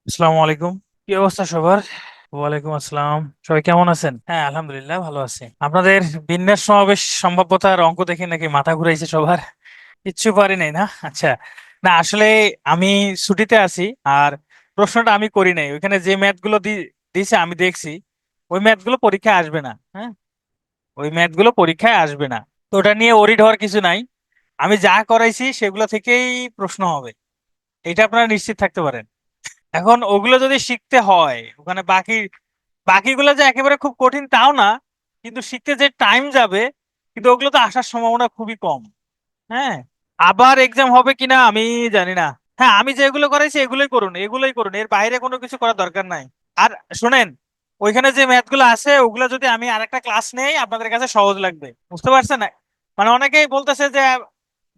আসসালামু আলাইকুম। কি অবস্থা সবার? ওয়ালাইকুম আসসালাম। সবাই কেমন আছেন? হ্যাঁ, আলহামদুলিল্লাহ ভালো আছি। আপনাদের বিন্যাস সমাবেশ সম্ভাব্যতার অঙ্ক দেখে নাকি মাথা ঘুরাইছে সবার? কিচ্ছু পারি নাই না? আচ্ছা। না আসলে আমি ছুটিতে আছি। আর প্রশ্নটা আমি করি নাই, ওইখানে যে ম্যাথ গুলো দিছে আমি দেখছি। ওই ম্যাথ গুলো পরীক্ষায় আসবে না। হ্যাঁ, ওই ম্যাথ গুলো পরীক্ষায় আসবে না। তো ওটা নিয়ে ওরিড হওয়ার কিছু নাই। আমি যা করাইছি সেগুলো থেকেই প্রশ্ন হবে, এটা আপনারা নিশ্চিত থাকতে পারেন। এখন ওগুলো যদি শিখতে হয়, ওখানে বাকিগুলো যে একেবারে খুব কঠিন তাও না, কিন্তু শিখতে যে টাইম যাবে, কিন্তু ওগুলো তো আসার সম্ভাবনা খুবই কম। হ্যাঁ, আবার এক্সাম হবে কিনা আমি জানি না। হ্যাঁ, আমি যেগুলো করাইছি এগুলোই করুন, এগুলোই করুন, এর বাইরে কোনো কিছু করার দরকার নাই। আর শুনেন, ওইখানে যে ম্যাথ গুলো আছে ওগুলো যদি আমি আরেকটা ক্লাস নেই আপনাদের কাছে সহজ লাগবে, বুঝতে পারছেন না? মানে অনেকেই বলতেছে যে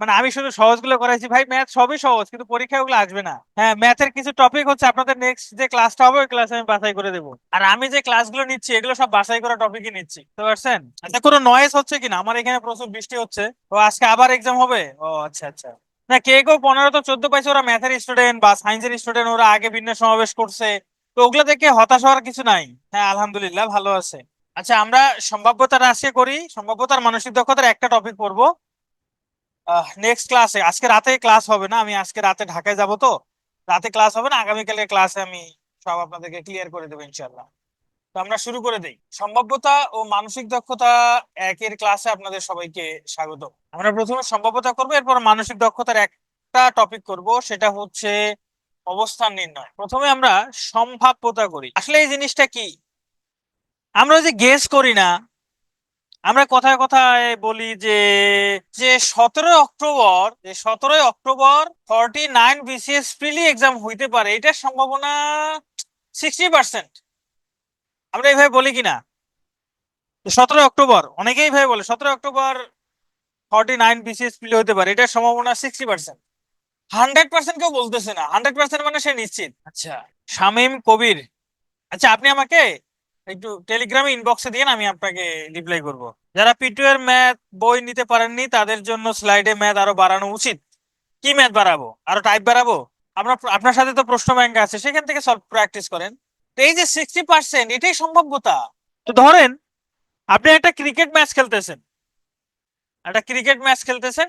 মানে আমি শুধু সহজ গুলো করাইছি, ভাই ম্যাথ সবই সহজ কিন্তু পরীক্ষায় ওগুলো আসবে না। হ্যাঁ, ম্যাথের কিছু টপিক হচ্ছে আপনাদের নেক্সট যে ক্লাসটা হবে ওই ক্লাসে আমি বাছাই করে দেবো, আর আমি যে ক্লাসগুলো নিচ্ছি এগুলো সব বাছাই করা টপিকই নিচ্ছি, বুঝতে পারছেন? আচ্ছা, কোনো নয়েজ হচ্ছে কিনা? আমার এখানে প্রচুর বৃষ্টি হচ্ছে। ও আজকে আবার এক্সাম হবে? ও আচ্ছা আচ্ছা। না, কে কেউ 15 তো 14 পাইছে, ওরা ম্যাথের স্টুডেন্ট বা সায়েন্সের স্টুডেন্ট, ওরা আগে বিন্যাস সমাবেশ করছে। তো ওগুলো দেখে হতাশ হওয়ার কিছু নাই। হ্যাঁ, আলহামদুলিল্লাহ ভালো আছে। আচ্ছা, আমরা সম্ভাব্যতার আজকে করি, সম্ভাব্যতার মানসিক দক্ষতার একটা টপিক পড়বো নেক্সট ক্লাসে। আজকে রাতে ক্লাস হবে না, আমি আজকে রাতে ঢাকায় যাব, তো রাতে ক্লাস হবে না, আগামীকালের ক্লাসে আমি সব আপনাদেরকে ক্লিয়ার করে দেবো ইনশাল্লাহ। তো আমরা শুরু করে দেই। সম্ভাব্যতা ও মানসিক দক্ষতা একের ক্লাসে আপনাদের সবাইকে স্বাগত। আমরা প্রথমে সম্ভাব্যতা করবো, এরপর মানসিক দক্ষতার একটা টপিক করব, সেটা হচ্ছে অবস্থান নির্ণয়। প্রথমে আমরা সম্ভাব্যতা করি। আসলে এই জিনিসটা কি? আমরা ওই যে গেস করি না, আমরা কথায় কথায় বলি যে যে 17 অক্টোবর, 49 বিসিএস প্রিলি এক্সাম হইতে পারে, এটার সম্ভাবনা 60%। আমরা এইভাবে বলি কিনা? 17 অক্টোবর, অনেকেই ভাবে বলে 17 অক্টোবর 49 বিসিএস প্রিলি হতে পারে, এটার সম্ভাবনা 60%। 100% কেউ বলতেছে না, 100% মানে সে নিশ্চিত। আচ্ছা, শামীম কবির। আচ্ছা, আপনি আমাকে একটু টেলিগ্রামে ইনবক্সে দিন, আমি আপনাকে রিপ্লাই করব। যারা পিটু এর ম্যাথ বই নিতে পারেননি তাদের জন্য স্লাইডে ম্যাথ আরো বাড়ানো উচিত। কি ম্যাথ বাড়াবো? আরো টাইপ বাড়াবো? আপনার সাথে তো প্রশ্ন ব্যাংক আছে, সেখান থেকে সলভ প্র্যাকটিস করেন। তো এই যে 60% এটাই সম্ভাব্যতা। তো ধরেন আপনি একটা ক্রিকেট ম্যাচ খেলতেছেন,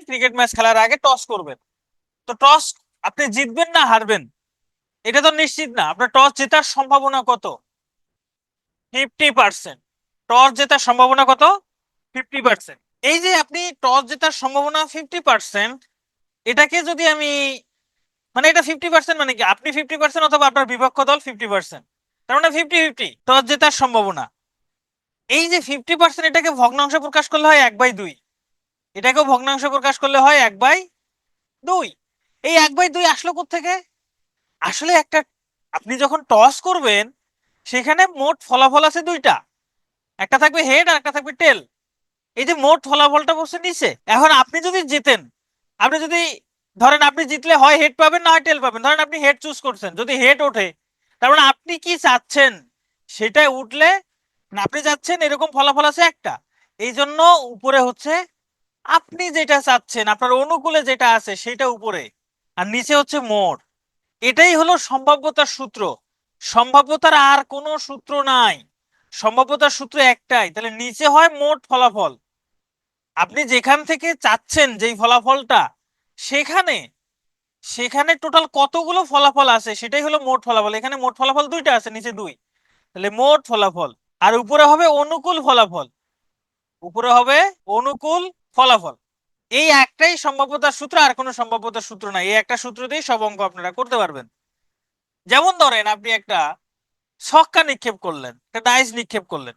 ক্রিকেট ম্যাচ খেলার আগে টস করবেন। তো টস আপনি জিতবেন না হারবেন এটা তো নিশ্চিত না। আপনার টস জেতার সম্ভাবনা কত? 50%। টস জেতার সম্ভাবনা কত? 50%। এই যে আপনি টস জেতার সম্ভাবনা 50%, এটাকে যদি আমি, মানে এটা 50% মানে কি, আপনি 50% অথবা আপনার বিপক্ষ দল 50%, তার মানে 50-50 টস জেতার সম্ভাবনা। এই যে 50%, এটাকে ভগ্নাংশে প্রকাশ করলে হয় 1/2। এটাকেও ভগ্নাংশে প্রকাশ করলে হয় 1/2। এই 1/2 আসলো কোত্থেকে? আসলে একটা, আপনি যখন টস করবেন সেখানে মোট ফলাফল আছে দুইটা, একটা থাকবে হেড আর একটা থাকবে টেল। এই যে মোট ফলাফলটা বসে নিচে, এখন আপনি যদি জেতেন, আপনি যদি ধরেন আপনি জিতলে হয় হেড পাবেন না হয় টেল পাবেন। ধরেন আপনি হেড চুজ করছেন, যদি হেড ওঠে তার মানে আপনি কি চাচ্ছেন সেটাই উঠলে, না আপনি চাচ্ছেন এরকম ফলাফল আছে একটা, এই জন্য উপরে হচ্ছে আপনি যেটা চাচ্ছেন, আপনার অনুকূলে যেটা আছে সেটা উপরে, আর নিচে হচ্ছে মোট। এটাই হলো সম্ভাব্যতার সূত্র। সম্ভাব্যতার আর কোনো সূত্র নাই, সম্ভাব্যতার সূত্র একটাই। তাহলে নিচে হয় মোট ফলাফল, আপনি যেখান থেকে চাচ্ছেন যেই ফলাফলটা, সেখানে সেখানে টোটাল কতগুলো ফলাফল আছে সেটাই হলো মোট ফলাফল। এখানে মোট ফলাফল দুইটা আছে, নিচে দুই, তাহলে মোট ফলাফল। আর উপরে হবে অনুকূল ফলাফল, উপরে হবে অনুকূল ফলাফল। এই একটাই সম্ভাব্যতার সূত্র, আর কোনো সম্ভাব্যতার সূত্র নাই। এই একটা সূত্র দিয়ে সব অঙ্ক আপনারা করতে পারবেন। যেমন ধরেন আপনি একটা ছক্কা নিক্ষেপ করলেন, একটা ডাইস নিক্ষেপ করলেন,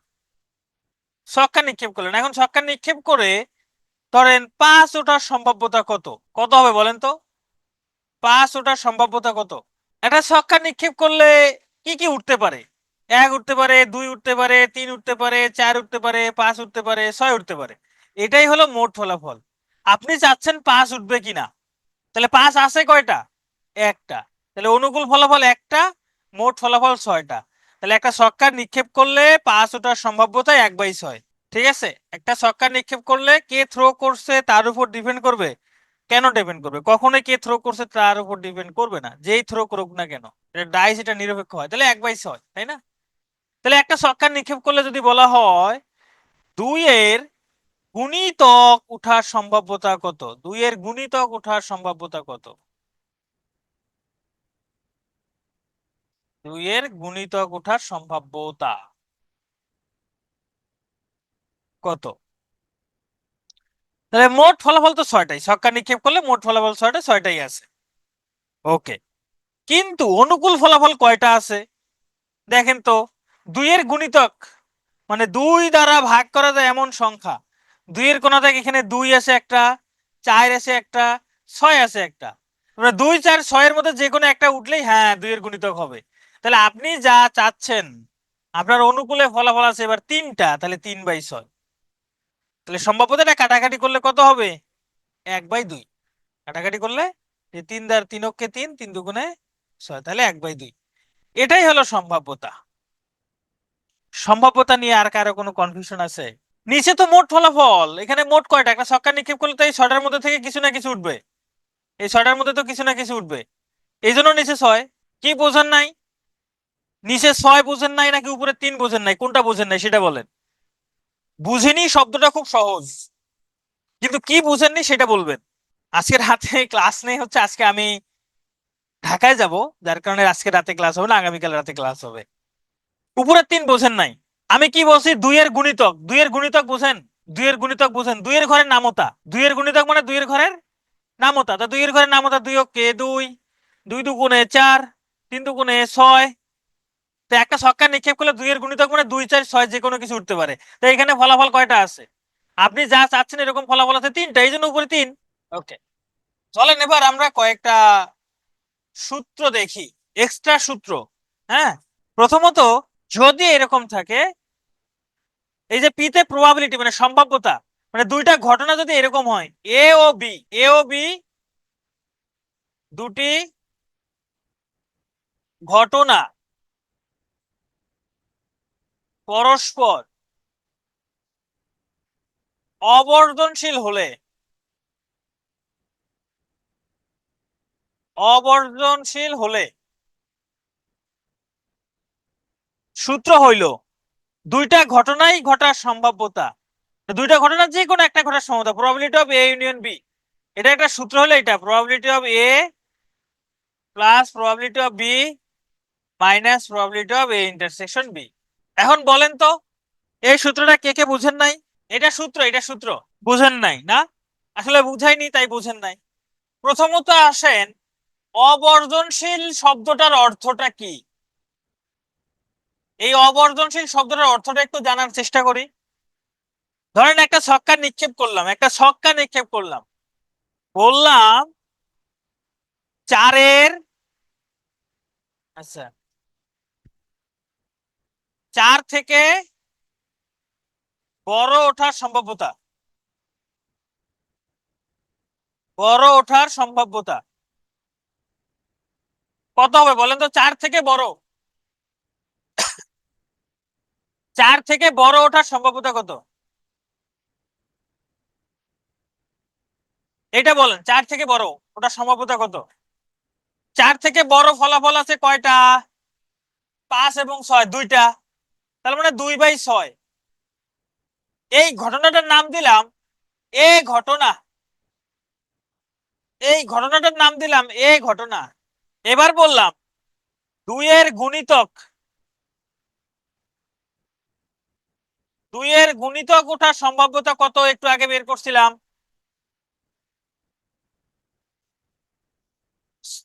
ছক্কা নিক্ষেপ করলেন। এখন ছক্কা নিক্ষেপ করে ধরেন 5 ওঠার সম্ভাব্যতা কত? কত হবে বলেন তো? 5 ওঠার সম্ভাব্যতা কত? একটা ছক্কা নিক্ষেপ করলে কি কি উঠতে পারে? 1 উঠতে পারে, 2 উঠতে পারে, 3 উঠতে পারে, 4 উঠতে পারে, 5 উঠতে পারে, 6 উঠতে পারে। এটাই হলো মোট ফলাফল। আপনি চাচ্ছেন 5 উঠবে কিনা, তাহলে 5 আছে কয়টা? একটা। তাহলে অনুকূল ফলাফল একটা, মোট ফলাফল 6টা। তাহলে একটা ছক্কা নিক্ষেপ করলে 5 ওঠার সম্ভাব্যতা 1/6। ঠিক আছে, একটা ছক্কা নিক্ষেপ করলে কে থ্রো করছে তার উপর ডিপেন্ড করবে। কেন ডিপেন্ড করবে? কখনোই কে থ্রো করছে তার উপর ডিপেন্ড করবে না, যেই থ্রো করুক না কেন। এটা ডাইস, এটা নিরপেক্ষ হয়, তাহলে 1/6, তাই না? তাহলে একটা ছক্কা নিক্ষেপ করলে যদি বলা হয় 2 এর গুণিতক উঠার সম্ভাব্যতা কত, 2 এর গুণিতক উঠার সম্ভাব্যতা কত, 2 এর গুণিতক উঠার সম্ভাব্যতা কত? তাহলে মোট ফলাফল তো 6টাই, ছক্কা নিক্ষেপ করলে মোট ফলাফল 6টা, 6টাই আছে। ওকে, কিন্তু অনুকূল ফলাফল কয়টা আছে দেখেন তো। 2 এর গুণিতক মানে 2 দ্বারা ভাগ করা যায় এমন সংখ্যা, 2 এর কোনা থেকে এখানে 2 আছে একটা, 4 আছে একটা, 6 আছে একটা। 2, 4, 6 এর মধ্যে যে কোনো একটা উঠলেই হ্যাঁ 2 এর গুণিতক হবে। তাহলে আপনি যা চাচ্ছেন, আপনার অনুকূলে ফলাফল আছে এবার 3টা, তাহলে 3/6। তাহলে সম্ভাব্যতাটা কাটাকাটি করলে কত হবে? 1/2। কাটাকাটি করলে 3 দ্বার 3 অক্ষে 3, 3 দুগুণে 6, তাহলে 1/2। এটাই হলো সম্ভাব্যতা। সম্ভাব্যতা নিয়ে আর কারো কোনো কনফিউশন আছে? নিচে তো মোট ফলাফল, এখানে মোট কয়টা, একটা ছক্কা নিক্ষেপ করলে তো এই 6টার মধ্যে থেকে কিছু না কিছু উঠবে, এই 6টার মধ্যে তো কিছু না কিছু উঠবে, এই জন্য নিচে 6। কি বোঝেন নাই? নিচে 6 বোঝেন নাই নাকি উপরে 3 বোঝেন নাই, কোনটা বোঝেন নাই সেটা বলেন। বুঝিনি শব্দটা খুব সহজ, কিন্তু কি বুঝেননি সেটা বলবেন। আজকের রাতে ক্লাস নেই, হচ্ছে আজকে আমি ঢাকায় যাব, যার কারণে আজকে রাতে ক্লাস হবে না, আগামীকাল রাতে ক্লাস হবে। উপরে 3 বোঝেন নাই, আমি কি বলছি 2 এর গুণিতক, 2 এর গুণিতক বোঝেন, 2 এর গুণিতক বোঝেন, 2 এর ঘরের নামতা, 2 এর গুণিতক মানে 2 এর ঘরের নামতা, তা 2 এর ঘরের নামতা 2 অক্ষে 2, 2 দুগুণে 4, 3 দুগুণে 6। তো একটা ছক্কা নিক্ষেপ করলে 2 এর গুণিতক মানে 2, 4, 6 যে কোনো কিছু উঠতে পারে। তো এখানে ফলাফল কয়টা আছে? আপনি যা চাচ্ছেন এরকম ফলাফল আছে 3টা, এই জন্য উপরে 3। ওকে, চলেন এবার আমরা কয়েকটা সূত্র দেখি, এক্সট্রা সূত্র। হ্যাঁ, প্রথমত যদি এরকম থাকে, এই যে পিতে প্রবাবিলিটি মানে সম্ভাব্যতা, মানে দুইটা ঘটনা যদি এরকম হয়, এ ও বি, এ ও বি দুটি ঘটনা পরস্পর অবর্জনশীল হলে, অবর্জনশীল হলে সূত্র হইল দুইটা ঘটনাই ঘটার সম্ভাব্যতা, দুইটা ঘটনা যে কোনো একটা ঘটার সম্ভাব্যতা, probability of A union B, এটা একটা সূত্র হলো, এটা probability of A plus probability of B minus probability of A intersection B. এখন বলেন তো এই সূত্রটা কে কে বুঝেন নাই? এটা সূত্র, এটা সূত্র বুঝেন নাই না? আসলে বুঝাইনি তাই বুঝেন নাই। প্রথমত আসেন, অবর্জনশীল শব্দটার অর্থটা কি? এই অবর্জনশীল শব্দটার অর্থটা একটু জানার চেষ্টা করি। ধরেন একটা ছক্কা নিক্ষেপ করলাম, একটা ছক্কা নিক্ষেপ করলাম, বললাম 4 আচ্ছা 4 থেকে বড় ওঠার সম্ভাব্যতা, বড় ওঠার সম্ভাব্যতা কত হবে বলেন তো? 4 থেকে বড়, 4 থেকে বড় ওঠার সম্ভাব্যতা কত? এটা বলেন, 4 থেকে বড় ওঠার সম্ভাব্যতা কত? 4 থেকে বড় ফলাফল আছে কয়টা? 5 এবং 6, দুইটা, তার মানে 2/6। এই ঘটনাটার নাম দিলাম এ ঘটনা, এই ঘটনাটার নাম দিলাম এ ঘটনা। এবার বললাম 2 এর গুণিতক, 2 এর গুণিতক ওঠার সম্ভাব্যতা কত একটু আগে বের করছিলাম।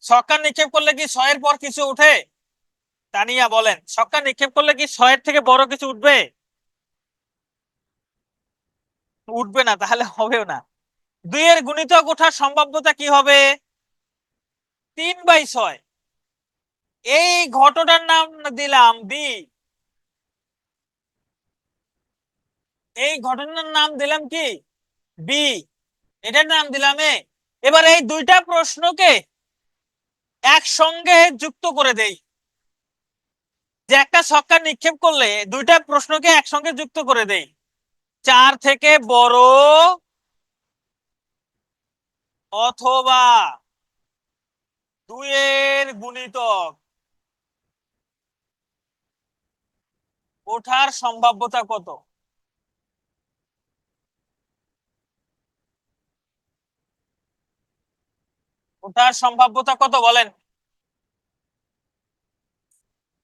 ছক্কা নিক্ষেপ করলে কি 6 এর পর কিছু উঠে? তানিয়া বলেন, ছক্কা নিক্ষেপ করলে কি 6 এর থেকে বড় কিছু উঠবে? উঠবে না, তাহলে হবেও না। 2 এর গুণিতক ওঠার সম্ভাব্যতা কি হবে? 3/6। এই ঘটনার নাম দিলাম বি, এই ঘটনার নাম দিলাম কি? বি, এটার নাম দিলাম এ। এবার এই দুইটা প্রশ্নকে একসঙ্গে যুক্ত করে দেই, যে একটা ছক্কা নিক্ষেপ করলে দুইটা প্রশ্নকে একসঙ্গে যুক্ত করে দেই, 4 থেকে বড় অথবা 2 এর গুণিতক, ওঠার সম্ভাব্যতা কত? ওঠার সম্ভাব্যতা কত বলেন?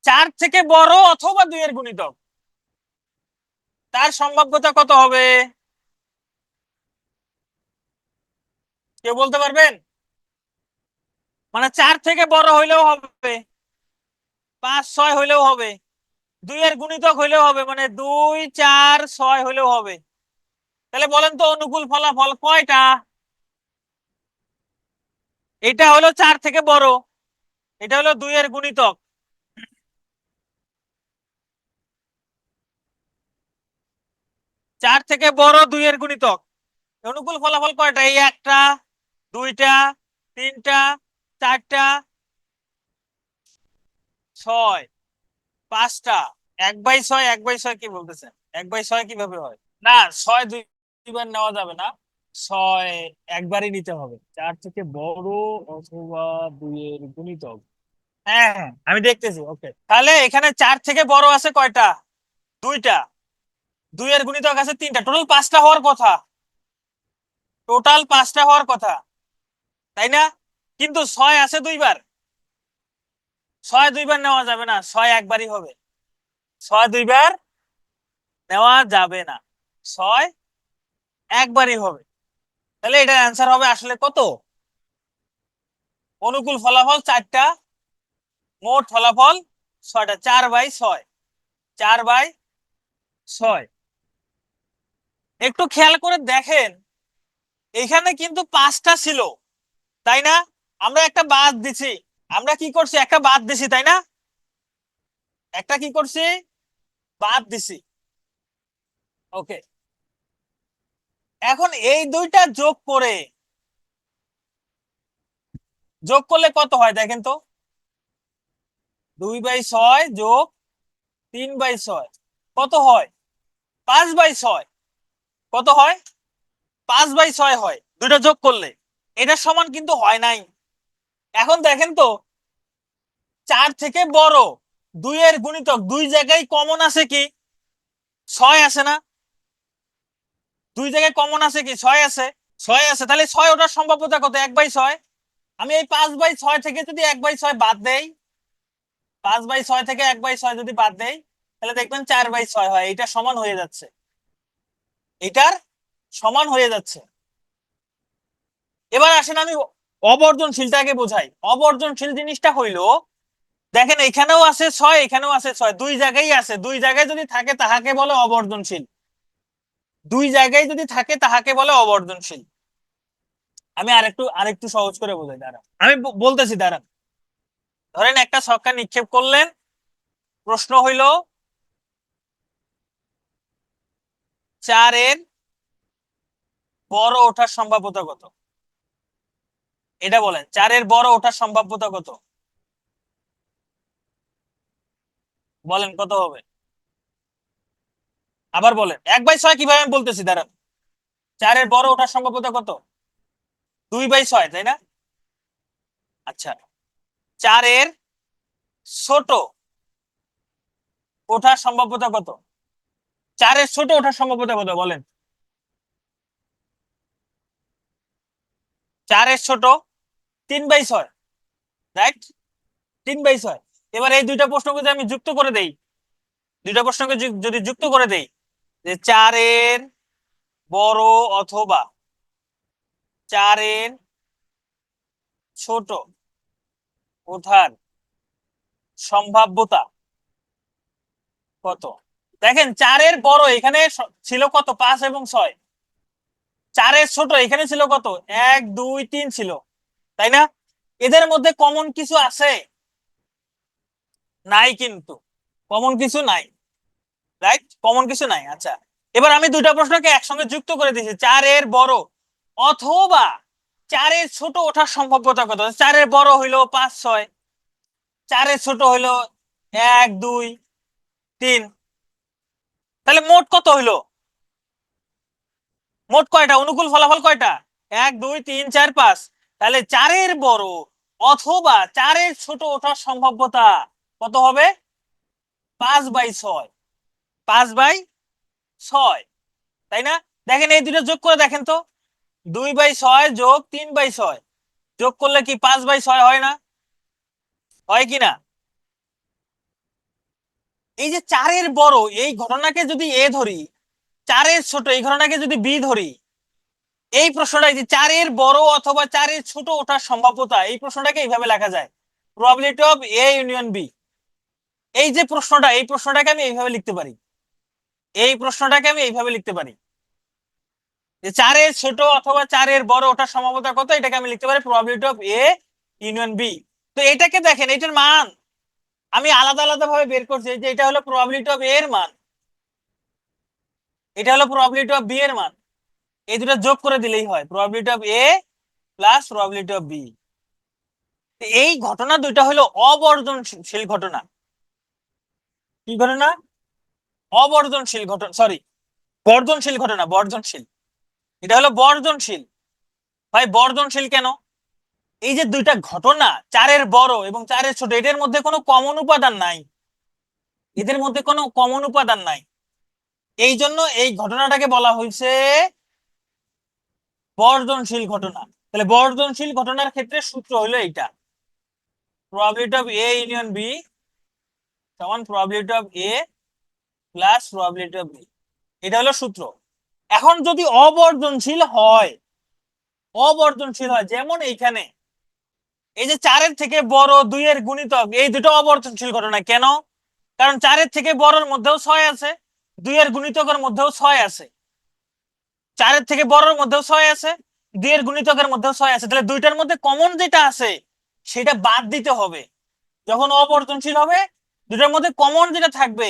4 থেকে বড় অথবা 2 এর গুণিতক, তার সম্ভাব্যতা কত হবে? কেউ বলতে পারবেন? মানে 4 থেকে বড় হইলেও হবে, 5 6 হইলেও হবে, 2 এর গুণিতক হইলেও হবে, মানে 2 4 6 হইলেও হবে। তাহলে বলেন তো অনুকূল ফলাফল কয়টা? এটা হলো 4 থেকে বড়, এটা হলো 2 এর গুণিতক। 4 থেকে বড় 2 এর গুণিতক, অনুকূল ফলাফল কয়টা? এই একটা, দুইটা, তিনটা, চারটা, 6, 5টা। 1/6, 1/6 কি বলতেছেন? 1/6 কিভাবে হয়? না, 6 দুইবার নেওয়া যাবে না, 6 একবারই নিতে হবে। 4 থেকে বড় অথবা 2 এর গুণিতক। হ্যাঁ হ্যাঁ, আমি দেখতেছি। ওকে, তাহলে এখানে 4 থেকে বড় আছে কয়টা? দুইটা। 2 এর গুণিতক আছে তিনটা, টোটাল 5টা হওয়ার কথা। টোটাল 5টা হওয়ার কথা, তাই না? কিন্তু 6 আছে দুইবার, 6 দুইবার নেওয়া যাবে না, 6 একবারই হবে। 6 দুইবার নেওয়া যাবে না, 6 একবারই হবে। তাহলে এটার অ্যান্সার হবে আসলে কত? অনুকূল ফলাফল 4টা, মোট ফলাফল 6টা, 4/6, 4/6। একটু খেয়াল করে দেখেন, এখানে কিন্তু 5টা ছিল, তাই না? আমরা একটা বাদ দিছি, আমরা কি করছি? একটা বাদ দিছি, তাই না? একটা কি করছি? বাদ দিছি। ওকে, এখন এই দুইটা যোগ করলে কত হয় দেখেন তো? 2/6 যোগ 3/6 কত হয়? 5/6। কত হয়? 5/6 হয় দুইটা যোগ করলে। এটা সমান কিন্তু হয় নাই। এখন দেখেন তো, 4 থেকে বড় 2 এর গুণিতক, দুই জায়গায় কমন আছে কি? 6 আছে না? দুই জায়গায় কমন আছে কি? 6 আছে। 6 আছে, তাহলে 6 ওঠার সম্ভাব্যতা কত? 1/6। আমি এই 5/6 থেকে যদি 1/6 বাদ দেই, 5/6 থেকে 1/6 যদি বাদ দেই, তাহলে দেখবেন 4/6 হয়। এটা সমান হয়ে যাচ্ছে, এটার সমান হয়ে যাচ্ছে। এবার আসেন আমি অবর্জনশীলটাকে বোঝাই। অবর্জনশীল জিনিসটা হইলো, দেখেন এখানেও আছে 6, এখানেও আছে 6, দুই জায়গায় আছে। দুই জায়গায় যদি থাকে তাহাকে বলে অবর্জনশীল। দুই জায়গায় যদি থাকে তাহাকে বলে অবর্জনশীল। আমি আরেকটু আরেকটু সহজ করে বোঝাই, দাঁড়ান আমি বলতেছি, দাঁড়ান। ধরেন একটা ছক্কা নিক্ষেপ করলেন, প্রশ্ন হইল 4 এর বড় ওঠার সম্ভাব্যতা কত? এটা বলেন, 4 এর বড় ওঠার সম্ভাব্যতা কত? বলেন কত হবে? আবার বলেন। 1/6 কিভাবে আমি বলতেছি, দাঁড়ান। 4 এর বড় ওঠার সম্ভাব্যতা কত? 2/6, তাই না? আচ্ছা, 4 এর ছোট ওঠার সম্ভাব্যতা কত? 4 এর ছোট ওঠার সম্ভাব্যতা কত বলেন? 4 এর ছোট 3/6, রাইট? 3/6। এবার এই দুইটা প্রশ্নকে যদি আমি যুক্ত করে দেই, দুইটা প্রশ্নকে যদি যুক্ত করে দেই, যে 4 এর বড় অথবা 4 এর ছোট ওঠার সম্ভাব্যতা কত? দেখেন 4 এর বড় এখানে ছিল কত? 5 এবং 6। 4 এর ছোট এখানে ছিল কত? 1 2 3 ছিল, তাই না? এদের মধ্যে কমন কিছু আছে? নাই, কিন্তু কমন কিছু নাই, রাইট? কমন কিছু নাই। আচ্ছা, এবার আমি দুইটা প্রশ্নকে একসঙ্গে যুক্ত করে দিয়েছি। 4 এর বড় অথবা 4 এর ছোট ওঠার সম্ভাব্যতা কত? 4 এর বড় হইলো 5 6, 4 এর ছোট হইলো 1 2 3। তাহলে মোট কত হইলো? মোট কয়টা অনুকূল ফলাফল? কয়টা? 1 2 3 4 5। তাহলে 4 এর বড় অথবা 4 এর ছোট ওঠার সম্ভাব্যতা কত হবে? 5/6। 5/6, তাই না? দেখেন এই দুটো যোগ করে দেখেন তো, 2/6 যোগ 3/6 যোগ করলে কি 5/6 হয় না? হয় কি না? এই যে 4-এর বড় এই ঘটনাকে যদি এ ধরি, 4-এর ছোট এই ঘটনাকে যদি বি ধরি, এই প্রশ্নটা যে 4-এর বড় অথবা 4-এর ছোট ওঠার সম্ভাব্যতা, এই প্রশ্নটাকে এইভাবে লেখা যায়, probability of A union B. এই যে প্রশ্নটা, এই প্রশ্নটাকে আমি এইভাবে লিখতে পারি, এই প্রশ্নটাকে আমি এইভাবে লিখতে পারি যে 4-এর ছোট অথবা 4-এর বড় ওঠার সম্ভাব্যতা কত, এটাকে আমি লিখতে পারি probability of A union B. তো এটাকে দেখেন, এটার মান আমি আলাদা আলাদা ভাবে বের করছি, যে এটা হলো প্রবাবিলিটি অফ এ এর মান, এটা হলো প্রবাবিলিটি অফ বি এর মান, এই দুটো যোগ করে দিলেই হয় probability of A plus probability of B. এই ঘটনা দুইটা হলো অবর্জনশীল ঘটনা। কি ঘটনা? অবর্জনশীল ঘটনা, সরি, বর্জনশীল ঘটনা, বর্জনশীল। এটা হলো বর্জনশীল। ভাই বর্জনশীল কেন? এই যে দুইটা ঘটনা, 4-এর বড় এবং 4-এর ছোট, এদের মধ্যে কোনো কমন উপাদান নাই, এদের মধ্যে কোনো কমন উপাদান নাই, এই জন্য এই ঘটনাটাকে বলা হয়েছে বর্জনশীল ঘটনা। তাহলে বর্জনশীল ঘটনার ক্ষেত্রে সূত্র হলো এইটা, probability of A union B সমান probability of A plus probability of B, এটা হলো সূত্র। এখন যদি অবর্জনশীল হয়, অবর্জনশীল হয় যেমন এইখানে এই যে 4-এর থেকে বড় 2-এর গুণিতক, এই দুটো অবর্জনশীল ঘটনা। কেন? কারণ 4-এর থেকে বড়র মধ্যেও 6 আছে, 2-এর গুণিতকের মধ্যেও 6 আছে, 4-এর থেকে বড়র মধ্যেও 6 আছে, 2-এর গুণিতকের মধ্যেও 6 আছে, তাহলে দুইটার মধ্যে কমন যেটা আছে সেটা বাদ দিতে হবে। যখন অপরিবর্তনশীল হবে, দুটার মধ্যে কমন যেটা থাকবে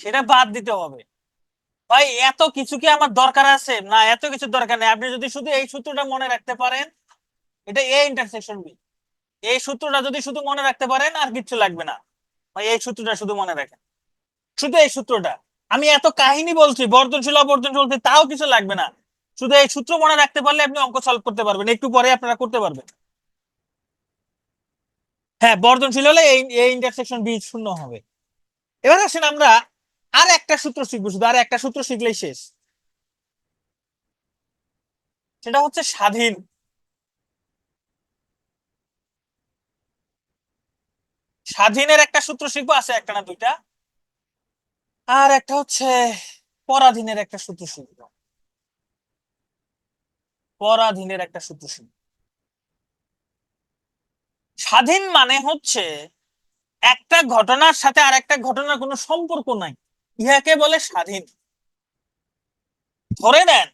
সেটা বাদ দিতে হবে। ভাই এত কিছু কি আমার দরকার আছে? না, এত কিছু দরকার নেই। আপনি যদি শুধু এই সূত্রটা মনে রাখতে পারেন, এটা এ ইন্টারসেকশন বি, এই সূত্রটা যদি শুধু মনে রাখতে পারেন আর কিচ্ছু লাগবে না। ভাই এই সূত্রটা শুধু মনে রাখেন, শুধু এই সূত্রটা। আমি এত কাহিনী বলছি, বর্ধনশীল অবর্ধনশীল বলছি, তাও কিছু লাগবে না। শুধু এই সূত্র মনে রাখতে পারলে আপনি অঙ্ক সলভ করতে পারবেন, একটু পরে আপনারা করতে পারবেন। হ্যাঁ, বর্ধনশীল হলে এই ইন্টারসেকশন বি শূন্য হবে। এবার আসেন আমরা আর একটা সূত্র শিখবো, শুধু আর একটা সূত্র শিখলেই শেষ। সেটা হচ্ছে স্বাধীন। স্বাধীনের একটা সূত্র শিখবো, আছে একটা না দুইটা। আর একটা হচ্ছে পরাধীনের একটা সূত্র শিখবো, পরাধীনের একটা সূত্র শিখবো। স্বাধীন মানে হচ্ছে একটা ঘটনার সাথে আর একটা ঘটনার কোনো সম্পর্ক নাই, ইহাকে বলে স্বাধীন। ধরে নেন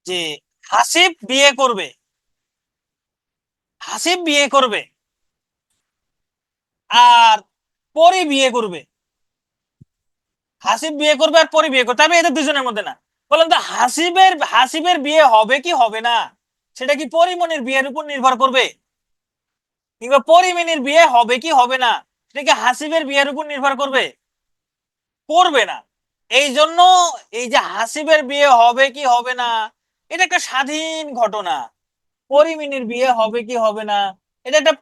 যে হাসিব বিয়ে করবে, হাসিব বিয়ে করবে আর পরি বিয়ে করবে, হাসিব বিয়ে করবে আর পরি বিয়ে করবে, তবে এদের দুজনের মধ্যে না। বলেন তো হাসিবের বিয়ে হবে কি হবে না, সেটা কি পরিমণির বিয়ের উপর নির্ভর করবে? কিংবা পরিমণির বিয়ে হবে কি হবে না, সেটা কি হাসিবের বিয়ের উপর নির্ভর করবে? করবে না। এই জন্য এই যে হাসিবের বিয়ে হবে কি হবে না, এটা একটা স্বাধীন ঘটনা। পরিমণির বিয়ে হবে কি হবে না, এটা একটা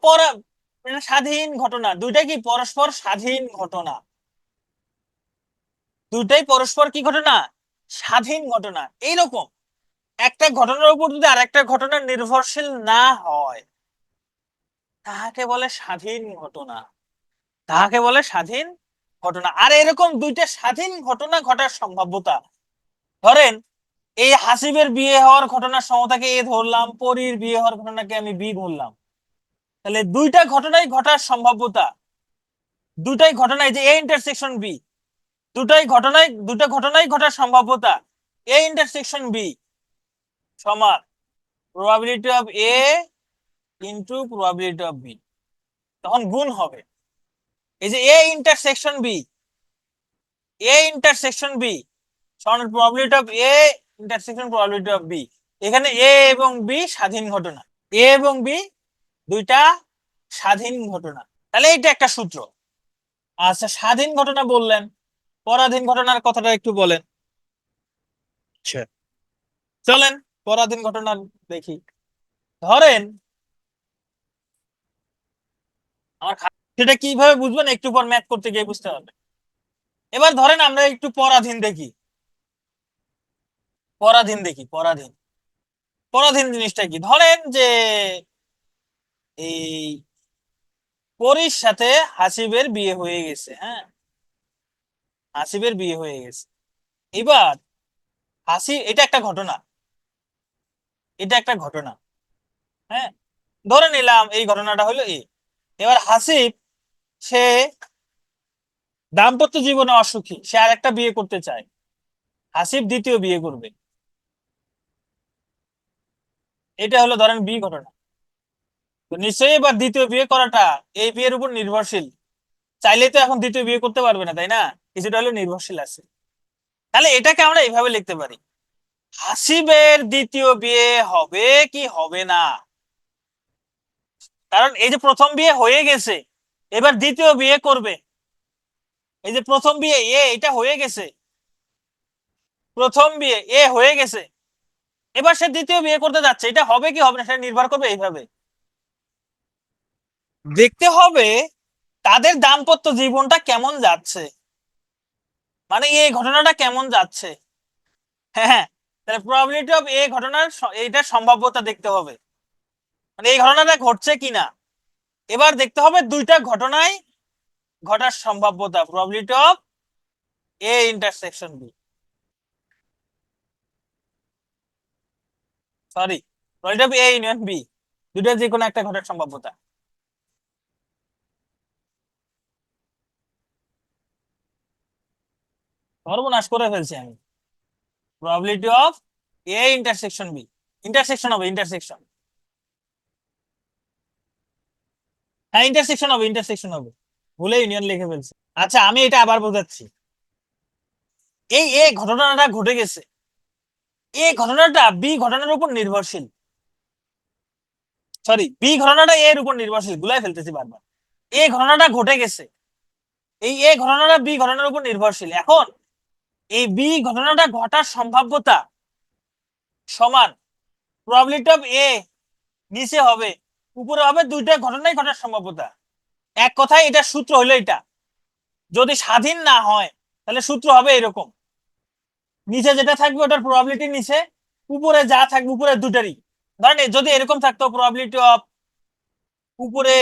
এটা স্বাধীন ঘটনা। দুইটা কি পরস্পর স্বাধীন ঘটনা, দুইটাই পরস্পর কি ঘটনা? স্বাধীন ঘটনা। এইরকম একটা ঘটনার উপর যদি আর একটা ঘটনা নির্ভরশীল না হয়, তাহাকে বলে স্বাধীন ঘটনা, তাহাকে বলে স্বাধীন ঘটনা। আর এরকম দুইটা স্বাধীন ঘটনা ঘটার সম্ভাব্যতা, ধরেন এই হাসিবের বিয়ে হওয়ার ঘটনার সমতাকে এ ধরলাম, পরীর বিয়ে হওয়ার ঘটনাকে আমি বি ধরলাম, তাহলে দুইটা ঘটনাই ঘটার সম্ভাব্যতা, দুটাই ঘটনায় যে এ ইন্টারসেকশন বি, দুটা ঘটনাই ঘটার সম্ভাব্যতা এ ইন্টারসেকশন বি সমান probability of A into probability of B, তখন গুণ হবে। এই যে A intersection B, A intersection B সমান probability of A intersection probability of B. এখানে এ এবং বি স্বাধীন ঘটনা, এ এবং বি দুইটা স্বাধীন ঘটনা, তাহলে এইটা একটা সূত্র। আচ্ছা, স্বাধীন ঘটনা বললেন, পরাধীন ঘটনার কথাটা একটু বলেন। আচ্ছা, চলেন পরাধীন ঘটনা দেখি। ধরেন আমার সেটা কিভাবে বুঝবেন, একটু পর ম্যাথ করতে গিয়ে বুঝতে হবে। এবার ধরেন আমরা একটু পরাধীন দেখি, পরাধীন দেখি, পরাধীন, পরাধীন জিনিসটা কি? ধরেন যে এই পরীর সাথে হাসিবের বিয়ে হয়ে গেছে, হ্যাঁ, হাসিবের বিয়ে হয়ে গেছে। এবার এটা একটা ঘটনা, এটা একটা ঘটনা, হ্যাঁ, ধরে নিলাম এই ঘটনাটা হলো এবার হাসিব সে দাম্পত্য জীবনে অসুখী, সে আর একটা বিয়ে করতে চায়, হাসিব দ্বিতীয় বিয়ে করবে। এটা হলো ধরেন বি ঘটনা। তো নিশ্চয়ই এবার দ্বিতীয় বিয়ে করাটা এই বিয়ের উপর নির্ভরশীল, চাইলেই তো এখন দ্বিতীয় বিয়ে করতে পারবে না, তাই না? কিছুটা হলো নির্ভরশীল আছে। তাহলে এটাকে আমরা এইভাবে লিখতে পারি, হাসিবের দ্বিতীয় বিয়ে হবে কি হবে না। কারণ এই যে প্রথম বিয়ে হয়ে গেছে, এবার দ্বিতীয় বিয়ে করবে। এই যে প্রথম বিয়ে এটা হয়ে গেছে, প্রথম বিয়ে হয়ে গেছে, এবার সে দ্বিতীয় বিয়ে করতে যাচ্ছে, এটা হবে কি হবে না সেটা নির্ভর করবে এইভাবে। দেখতে হবে তাদের দাম্পত্য জীবনটা কেমন যাচ্ছে, মানে এই ঘটনাটা কেমন যাচ্ছে। হ্যাঁ হ্যাঁ, তাহলে প্রবাবিলিটি অফ ঘটনার এইটার সম্ভাব্যতা দেখতে হবে, মানে এই ঘটনাটা ঘটছে কিনা। এবার দেখতে হবে দুইটা ঘটনায় ঘটার সম্ভাব্যতা, probability of intersection B, sorry, probability of union B, দুইটা যে কোনো একটা ঘটার সম্ভাব্যতা। সর্বনাশ করে ফেলছি আমি। Probability of intersection B, intersection হবে, ইন্টারসেকশন, হ্যাঁ ইন্টারসেকশন হবে, ইন্টারসেকশন হবে, ভুলে ইউনিয়ন লিখে ফেলছি। আচ্ছা আমি এটা আবার বোঝাচ্ছি, এই ঘটনাটা ঘটে গেছে, এই ঘটনাটা বি ঘটনার উপর নির্ভরশীল, সরি বি ঘটনাটা এর উপর নির্ভরশীল, গুলাই ফেলতেছি বারবার। এই ঘটনাটা ঘটে গেছে, এই ঘটনাটা বি ঘটনার উপর নির্ভরশীল। এখন এই বি ঘটনাটা ঘটার সম্ভাব্যতা সমান প্রবাবিলিটি অফ নিচে হবে উপরে হবে, দুইটা ঘটনাই ঘটার সম্ভাব্যতা। এক কথায় এটা সূত্র হলো এটা, যদি স্বাধীন না হয় তাহলে সূত্র হবে এরকম, নিচে যেটা থাকবে ওটার প্রবাবিলিটি নিচে, উপরে যা থাকবে উপরে দুটারই। ধরেন যদি এরকম থাকতো প্রবাবিলিটি অফ উপরে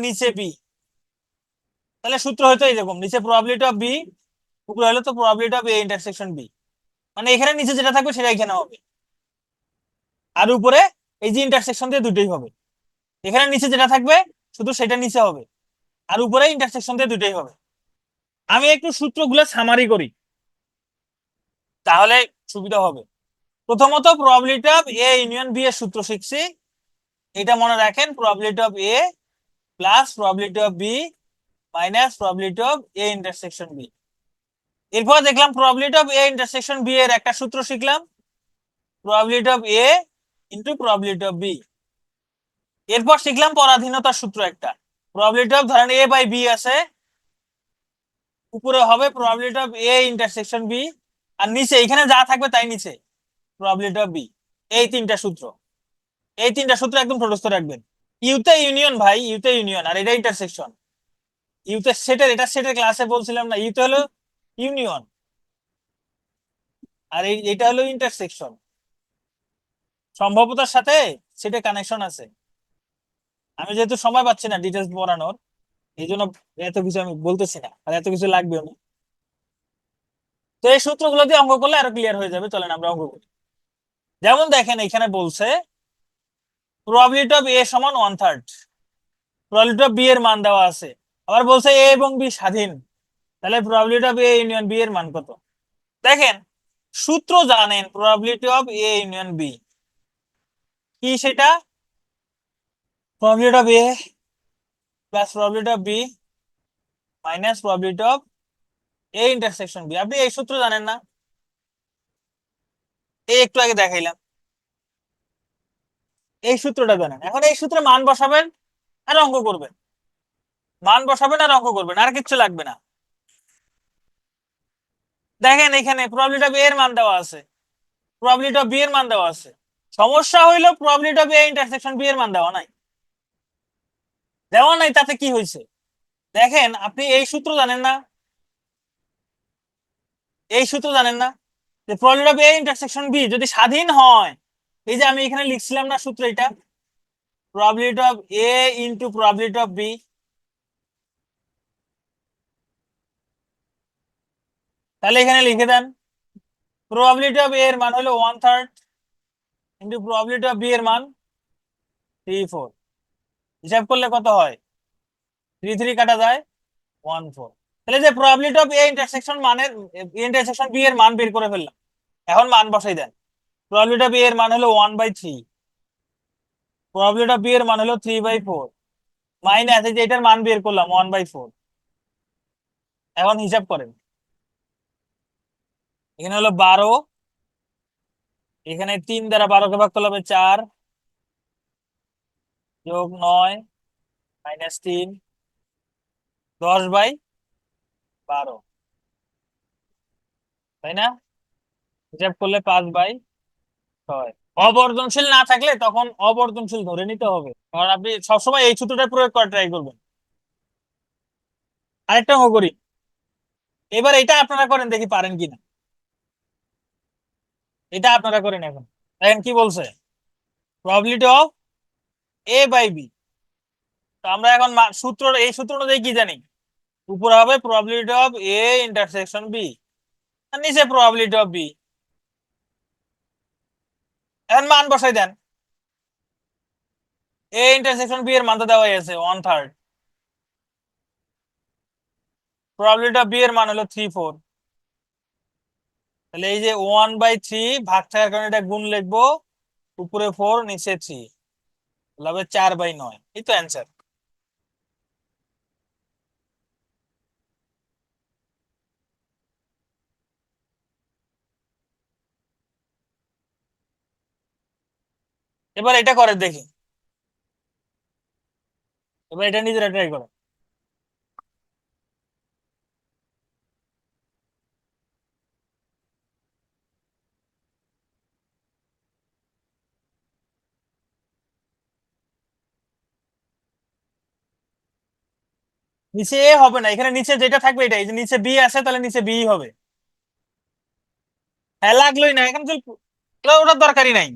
নিচে বি, তাহলে সূত্র হয়তো এরকম, নিচে প্রবাবিলিটি অফ বি, উপরে হলো তো প্রবাবিলিটি অফ ইন্টারসেকশন বি, মানে এখানে নিচে যেটা থাকবে সেটা এখানে হবে, আর উপরে এই যে ইন্টারসেকশন দিয়ে দুটোই হবে। এখানে নিচে যেটা থাকবে শুধু সেটা নিচে হবে, আর উপরে ইন্টারসেকশন দিয়ে দুটোই হবে। আমি একটু সূত্রগুলো সামারি করি তাহলে সুবিধা হবে। প্রথমত প্রবাবিলিটি অফ ইউনিয়ন বি এর সূত্র শিখছি, এটা মনে রাখেন, probability of plus probability of B minus probability of intersection B. এরপর দেখলাম প্রবাবিলিটি অফ ইন্টারসেকশন বি এর একটা সূত্র শিখলাম, probability of into probability of B. এরপর শিখলাম পরাধীনতার সূত্র একটা, প্রবাবিলিটি অফ ধরেন বাই বি আছে, উপরে হবে প্রবাবিলিটি অফ ইন্টারসেকশন বি, আর নিচে এখানে যা থাকবে তাই নিচে প্রবাবিলিটি অফ বি। এই তিনটা সূত্র, এই তিনটা সূত্র একদম মুখস্থ রাখবেন। ইউতে ইউনিয়ন ভাই, ইউতে ইউনিয়ন, আর এটা ইন্টারসেকশন। ইউতে সেটের, এটা সেটের ক্লাসে বলছিলাম না, ইউতে হলো ইউনিয়ন, আর এটা হলো ইন্টারসেকশন, সম্ভাব্যতার সাথে সেটা কানেকশন আছে। আমি যেহেতু সময় পাচ্ছি না ডিটেলস পড়ানোর, এই জন্য এত কিছু আমি বলতেছি না, আর এত কিছু লাগবেও না। তো এই সূত্রগুলো দিয়ে অঙ্ক করলে আরো ক্লিয়ার হয়ে যাবে, চলেন আমরা অঙ্ক করি। যেমন দেখেন এখানে বলছে প্রবাবিলিটি অফ সমান 1/3, প্রবাবিলিটি অফ বি এর মান দেওয়া আছে, আবার বলছে এবং বি স্বাধীন, তাহলে প্রবাবিলিটি অফ ইউনিয়ন বি এর মান কত? দেখেন সূত্র জানেন, প্রবাবিলিটি অফ ইউনিয়ন বি কি সেটা, probability of plus probability of B minus probability of intersection B. আপনি এই সূত্র জানেন না, এই একটু আগে দেখাইলাম, এই সূত্রটা জানেন। এখন এই সূত্রে মান বসাবেন আর অঙ্ক করবেন, মান বসাবেন আর অঙ্ক করবেন, আর কিচ্ছু লাগবে না। দেখেন এখানে প্রবাবিলিটি অফ এর মান দেওয়া আছে, প্রবাবিলিটি অফ বি এর মান দেওয়া আছে। সমস্যা হইলো প্রবাবিলিটি অফ ইন্টারসেকশন বি এর মান দেওয়া নাই, দেওয়া নাই, তাতে কি হয়েছে? দেখেন আপনি এই সূত্র জানেন না, এই সূত্র জানেন না যে probability of A intersection B যদি স্বাধীন হয়, এই যে আমি এখানে লিখছিলাম না সূত্র, এটা probability of A into probability of B. তাহলে এখানে লিখে দেন প্রবাবিলিটি অফ এ এর মান হলো 1/3 ইনটু প্রবাবিলিটি অফ বি এর মান 3/4। হিসাব করলে কত হয়? 3 কাটা যায় 1/4। তাহলে যে প্রবাবিলিটি অফ এ ইন্টারসেকশন মানের ইন্টারসেকশন বি এর মান বের করে ফেললাম। এখন মান বসাই দেন। প্রবাবিলিটি অফ এ এর মান হলো 1/3, প্রবাবিলিটি অফ বি এর মান হলো 3/4, মাইনাস এই যে এটার মান বের করলাম 1/4। এখন হিসাব করেন, এখানে হলো 12, এখানে 3 দ্বারা 12 কে ভাগ করলে হবে 4, যোগ 9 মাইনাস 3, 10/12, তাই না? হিসাব করলে 5/6। অবর্ধনশীল না থাকলে তখন অবর্ধনশীল ধরে নিতে হবে, কারণ আপনি সবসময় এই সূত্রটা প্রয়োগ করা ট্রাই করবেন। আরেকটা অঙ্ক করি, এবার এটা আপনারা করেন দেখি পারেন কিনা। এটা আপনারা করেন এখন। দেখেন কি বলছে, probability of A by B. তো আমরা এখন সূত্র, এই সূত্র অনুযায়ী কি জানি, উপরে হবে probability of A intersection B আর নিচে প্রবাবিলিটি অফ বি। এখন মান বসাই দেন। এ ইন্টারসেকশন বি এর মান তো দেওয়াই আছে 1/3, প্রবাবিলিটি অফ বি এর মান হলো 3/4। তাহলে এই যে 1/3 ভাগ থাকার কারণে এটা গুণ লিখবো, উপরে 4 নিচে 3, তাহলে হবে 4/9। এই তো অ্যান্সার। এবার এটা করে দেখি, এবার এটা নিজেরা ট্রাই করো। নিচে এ হবে না, এখানে নিচে যেটা থাকবে এটাই, যে নিচে বি আছে তাহলে নিচে বি হবে। হ্যাঁ লাগলোই না, এখন ওটার দরকারই নাই।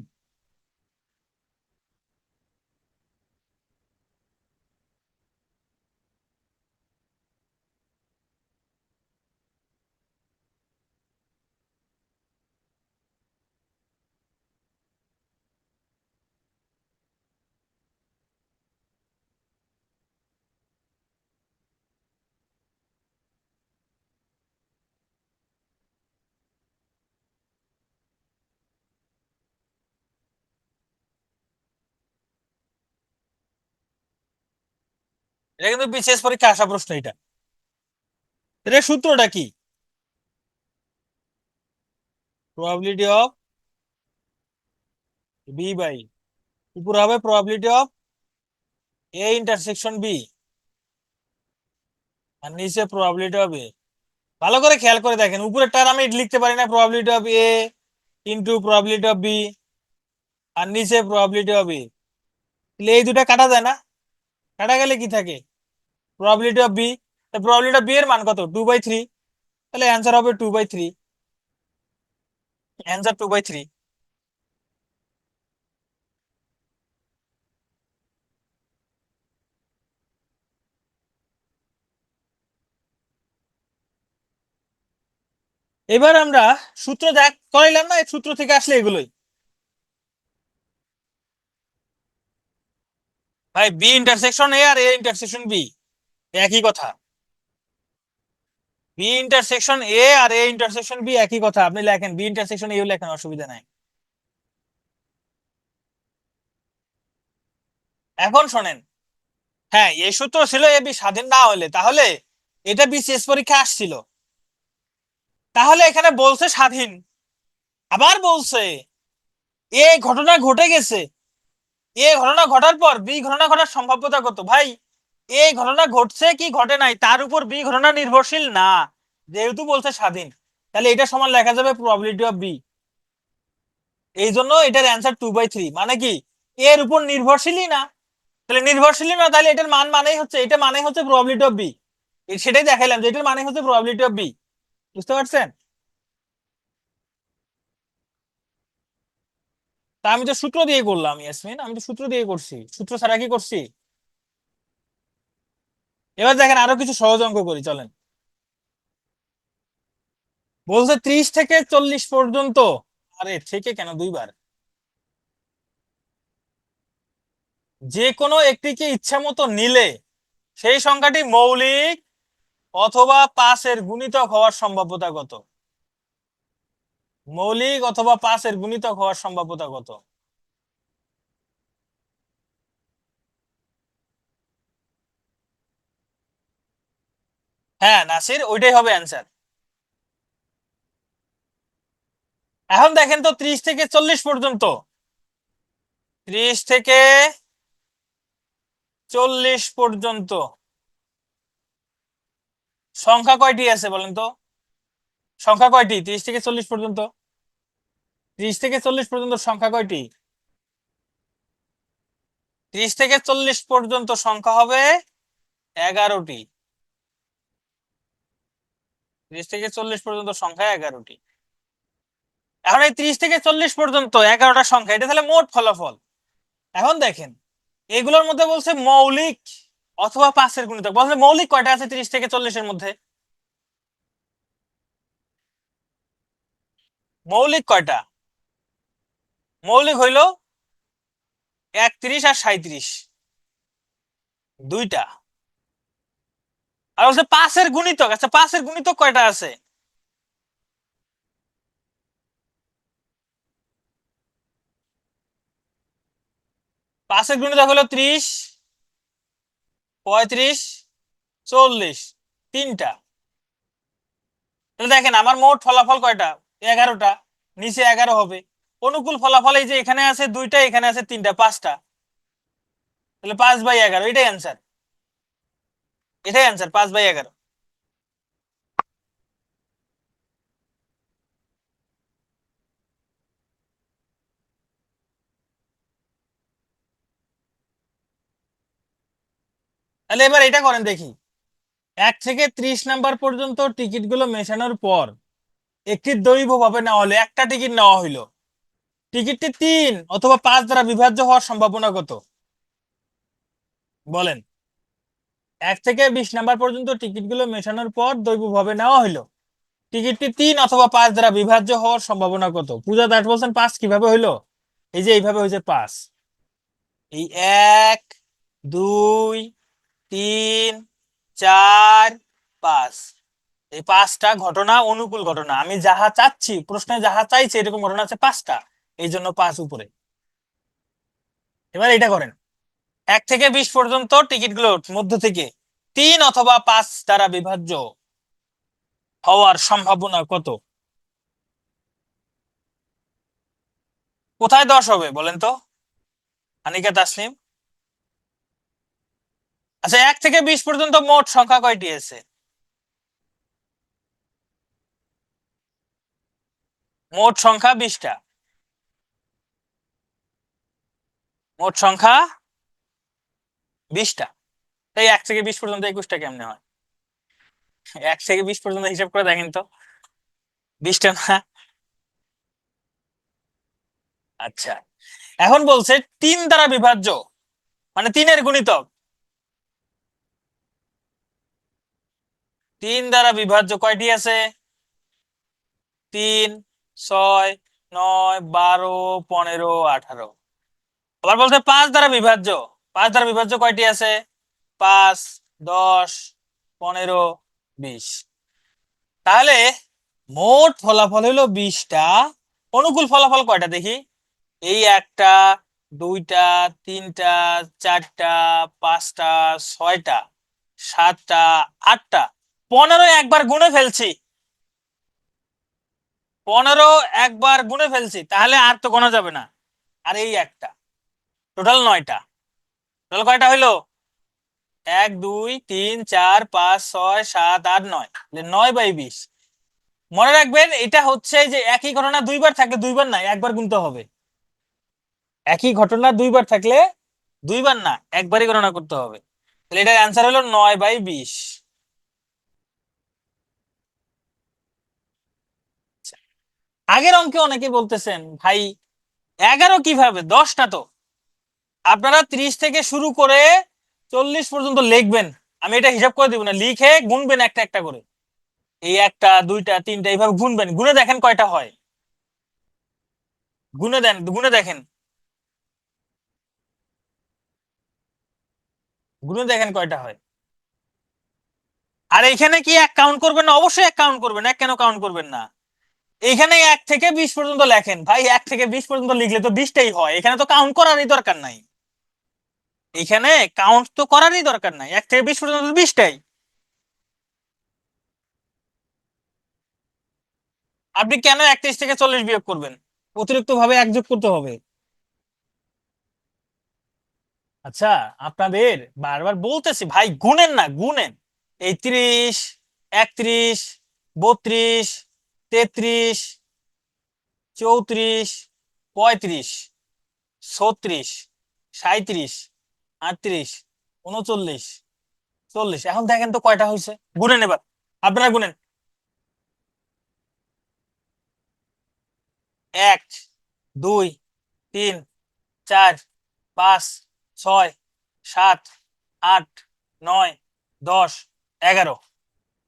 এটা কিন্তু বিশেষ পরীক্ষা আসা প্রশ্ন এটা। এটা সূত্রটা কি, প্রবাবিলিটি অফ বি বাই, উপরে হবে probability of A intersection B আর নিচে প্রবাবিলিটি অফ এ। ভালো করে খেয়াল করে দেখেন, উপরেরটার আমি লিখতে পারি না probability of A into probability of B আর নিচে প্রবাবিলিটি অফ এ, তাহলে এই দুটা কাটা যায় না? কাটা গেলে কি থাকে, probability of B. Probability of B এর মান কত, 2/3, তাহলে অ্যান্সার হবে 2/3। অ্যান্সার 2/3। এবার আমরা সূত্র দেখ করাইলাম না, এই সূত্র থেকে আসলে এগুলোই ভাই, বি ইন্টারসেকশন এ আর এ ইন্টারসেকশন বি একই কথা। বি ইন্টারসেকশন এ আর এ ইন্টারসেকশন বি একই কথা, আপনি লেখেন বি ইন্টারসেকশন এও লেখেন, অসুবিধা নাই। এখন শোনেন, হ্যাঁ এই সূত্র ছিল এ বি স্বাধীন না হলে, তাহলে এটা বিসিএস পরীক্ষা আসছিল, তাহলে এখানে বলছে স্বাধীন, আবার বলছে এ ঘটনা ঘটে গেছে, এ ঘটনা ঘটার পর বি ঘটনা ঘটার সম্ভাব্যতা কত। ভাই এ ঘটনা ঘটছে কি ঘটে নাই তার উপর বি ঘটনা নির্ভরশীল না, যেহেতু বলছে স্বাধীন, তাহলে এটা সমান লেখা যাবে প্রবাবিলিটি অফ বি। এই জন্য এটার অ্যান্সার 2/3, মানে কি এর উপর নির্ভরশীলই না। তাহলে নির্ভরশীলই না, তাহলে এটার মান মানেই হচ্ছে, এটা মানে হচ্ছে প্রবাবিলিটি অফ বি। সেটাই দেখাইলাম যে এটার মানে হচ্ছে প্রবাবিলিটি অফ বি। বুঝতে পারছেন? তা আমি তো সূত্র দিয়ে করলাম ইয়াসমিন, আমি তো সূত্র দিয়ে করছি, সূত্র ছাড়া কি করছি? এবার দেখেন আরো কিছু সহজ অঙ্ক করি চলেন। বলছে 30 থেকে 40 পর্যন্ত, আরে থেকে কেন দুইবার, যে কোনো একটিকে ইচ্ছা মতো নিলে সেই সংখ্যাটি মৌলিক অথবা পাঁচের গুণিতক হওয়ার সম্ভাব্যতা কত? মৌলিক অথবা পাঁচের গুণিতক হওয়ার সম্ভাব্যতা কত? হ্যাঁ নাসির, ওইটাই হবে অ্যান্সার। এখন দেখেন তো 30 থেকে 40 পর্যন্ত, 30 থেকে 40 পর্যন্ত সংখ্যা কয়টি আছে বলেন তো? সংখ্যা কয়টি 30 থেকে 40 পর্যন্ত? 30 থেকে 40 পর্যন্ত সংখ্যা কয়টি? 30 থেকে 40 পর্যন্ত সংখ্যা হবে 11টি। 30 থেকে 40 পর্যন্ত সংখ্যা 11টি। এখন এই 30 থেকে 40 পর্যন্ত 11টা সংখ্যা, এটা তাহলে মোট ফলাফল। এখন দেখেন এগুলোর মধ্যে বলছে মৌলিক অথবা পাঁচের গুণিতক, বলছে মৌলিক কয়টা আছে 30 থেকে 40 এর মধ্যে? মৌলিক কয়টা? মৌলিক হইল 31 আর 37, দুইটা। আর বলছে পাঁচের গুণিতক, আচ্ছা পাঁচের গুণিতক কয়টা আছে? পাঁচের গুণিতক হলো 30, 35, 40, তিনটা। তাহলে দেখেন আমার মোট ফলাফল কয়টা? 11টা। নিচে 11 হবে। অনুকূল ফলাফল এই যে এখানে আছে দুইটা, এখানে আছে তিনটা, পাঁচটা। তাহলে 5/11, এটাই অ্যান্সার। এটাই অ্যান্সার, 5/11। তাহলে এবার এটা করেন দেখি। 1 থেকে 30 নাম্বার পর্যন্ত টিকিট গুলো মেশানোর পর একটি দৈর্ঘ্য ভাবে নেওয়া হলো, একটা টিকিট নেওয়া হইলো, টিকিটটি 3 অথবা 5 দ্বারা বিভাজ্য হওয়ার সম্ভাবনা কত? বলেন। 1 থেকে 20 নাম্বার পর্যন্ত টিকিট গুলো মেশানোর পর দৈর্ঘ্য ভাবে নেওয়া হইলো, টিকিটটি 3 অথবা 5 দ্বারা বিভাজ্য হওয়ার সম্ভাবনা কত? পূজা দাস বলছেন 5 কিভাবে হইলো? এই যে এইভাবে হয়েছে 5। এই 1, 2, 3, 4, 5, এই 5টা ঘটনা অনুকূল ঘটনা, আমি যাহা চাচ্ছি প্রশ্নে যাহা চাইছে এরকম ঘটনা আছে 5টা, এই জন্য 5 উপরে। এবার এটা করেন। 1 থেকে 20 পর্যন্ত টিকিট গুলোর মধ্য থেকে 3 অথবা 5 দ্বারা বিভাজ্য হওয়ার সম্ভাবনা কত? কোথায় 10 হবে বলেন তো আনিকা তাসনিম? আচ্ছা 1 থেকে 20 পর্যন্ত মোট সংখ্যা কয়টি আছে? মোট সংখ্যা 20টা। মোট সংখ্যা 20টা। তাই 1 থেকে 20 পর্যন্ত 21টা কেমনে হয়? 1 থেকে 20 পর্যন্ত হিসাব করে দেখেন তো। 20টা না? আচ্ছা এখন বলছে 3 দ্বারা বিভাজ্য, মানে 3-এর গুণিতক। 3 দ্বারা বিভাজ্য কয়টি আছে? 3, 6, 9, 12, 15, 18। আবার বলছে 5 দ্বারা বিভাজ্য। 5 দ্বারা বিভাজ্য কয়টি আছে? 5, 10, 15, 20। তাহলে মোট ফলাফল হলো 20টা। অনুকূল ফলাফল কয়টা দেখি? এই একটা, দুইটা, তিনটা, চারটা, পাঁচটা, ছয়টা, সাতটা, আটটা, 15 একবার গুণে ফেলছি। 15 একবার গুণে ফেলছি, তাহলে আর তো গোনা যাবে না। আর এই একটা, টোটাল 9টা। টোটাল কয়টা হইলো? 1, 2, 3, 4, 5, 6, 7, 8, 9, 9/20। মনে রাখবেন এটা হচ্ছে যে একই ঘটনা দুইবার থাকলে দুইবার না একবার গুনতে হবে। একই ঘটনা দুইবার থাকলে দুইবার না একবারই গণনা করতে হবে। তাহলে এটার অ্যান্সার হলো 9/20। আগের অঙ্কে অনেকে বলতেছেন ভাই 11 কিভাবে? 10টা তো। আপনারা 30 থেকে শুরু করে 40 পর্যন্ত লিখবেন, আমি এটা হিসাব করে দিব না, লিখে গুনবেন একটা একটা করে। এই একটা, দুইটা, তিনটা, এইভাবে গুনবেন, গুনে দেখেন কয়টা হয়। গুনে দেন, গুনে দেখেন, গুনে দেখেন কয়টা হয়। আর এখানে কি এক কাউন্ট করবেন না? অবশ্যই এক কাউন্ট করবেন, এক কেন কাউন্ট করবেন না? এখানে 1 থেকে 20 পর্যন্ত লেখেন ভাই, 1 থেকে 20 পর্যন্ত লিখলে তো 20টাই হয়, এখানে তো কাউন্ট করারই দরকার নাই। এখানে কাউন্ট তো করারই দরকার নাই, 1 থেকে 20 পর্যন্ত 20টাই। আপনি কেন 31 থেকে 40 বিয়োগ করবেন? অতিরিক্ত ভাবে এক যোগ করতে হবে। আচ্ছা, আপনাদের বারবার বলতেছি ভাই, গুনেন না, গুনেন। এই 30, 31, 32, 33, 34, 35, 36, 37, 38, 39, 40। এখন দেখেন তো কয়টা হয়েছে, গুনেন এবার, আপনারা গুনেন। 1, 2, 3, 4, 5, 6, 7, 8, 9, 10, 11।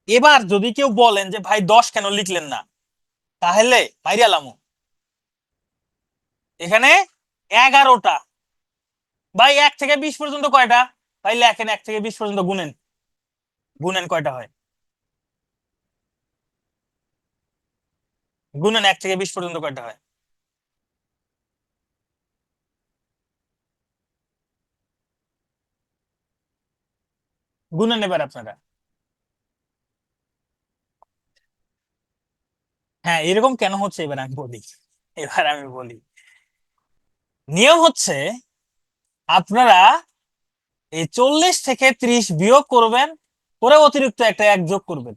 এবার যদি কেউ বলেন যে ভাই 10 কেন লিখলেন না, তাহলে মাইরিয়ালামু। এখানে 11টা। ভাই 1 থেকে 20 পর্যন্ত কয়টা? ভাই লেখেন 1 থেকে 20 পর্যন্ত গুনেন, গুনেন কয়টা হয়, গুনেন 1 থেকে 20 পর্যন্ত কয়টা হয়। গুনেন এবার আপনারা। হ্যাঁ, এরকম কেন হচ্ছে এবার আমি বলি, এবার আমি বলি। নিয়ম হচ্ছে, আপনারা এই 40 থেকে 30 বিয়োগ করবেন, করে অতিরিক্ত একটা এক যোগ করবেন,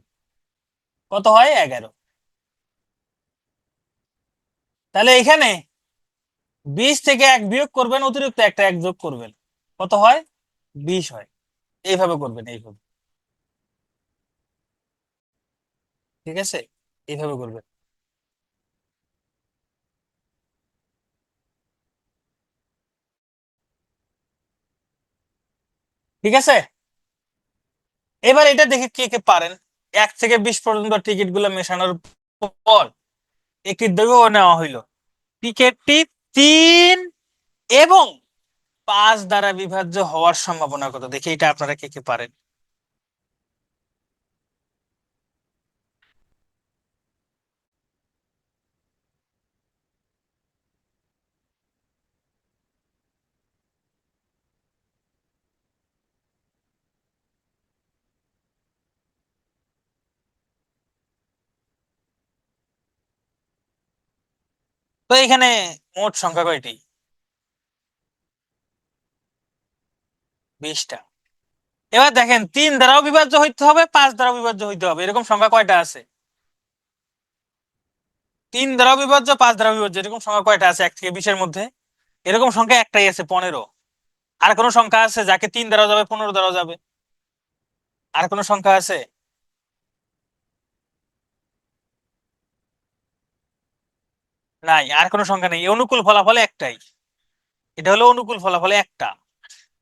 কত হয়? 11। তাহলে এখানে 20 থেকে এক বিয়োগ করবেন, অতিরিক্ত একটা এক যোগ করবেন, কত হয়? 20 হয়। এইভাবে করবেন, এইভাবে। ঠিক আছে, এইভাবে করবেন। ঠিক আছে, এবার এটা দেখে কে কে পারেন। 1 থেকে 20 পর্যন্ত টিকিট গুলো মেশানোর পর একটি দৈর্ঘ্য নেওয়া হইলো। টিকিটটি 3 এবং 5 দ্বারা বিভাজ্য হওয়ার সম্ভাবনা কত, দেখি এটা আপনারা কে কে পারেন। তো এখানে মোট সংখ্যা কয়টি? 20টা। এবার দেখেন, 3 দ্বারাও বিভাজ্য হইতে হবে, 5 দ্বারাও বিভাজ্য হইতে হবে, এরকম সংখ্যা কয়টা আছে? 3 দ্বারাও বিভাজ্য, 5 দ্বারা বিভাজ্য, এরকম সংখ্যা কয়টা আছে 1 থেকে 20-এর মধ্যে? এরকম সংখ্যা একটাই আছে, 15। আর কোন সংখ্যা আছে যাকে 3 দ্বারা যাবে, 15 দ্বারা যাবে? আর কোন সংখ্যা আছে? নাই, আর কোন সংখ্যা নেই। অনুকূল ফলাফল একটাই, এটা হলো অনুকূল ফলাফল একটা।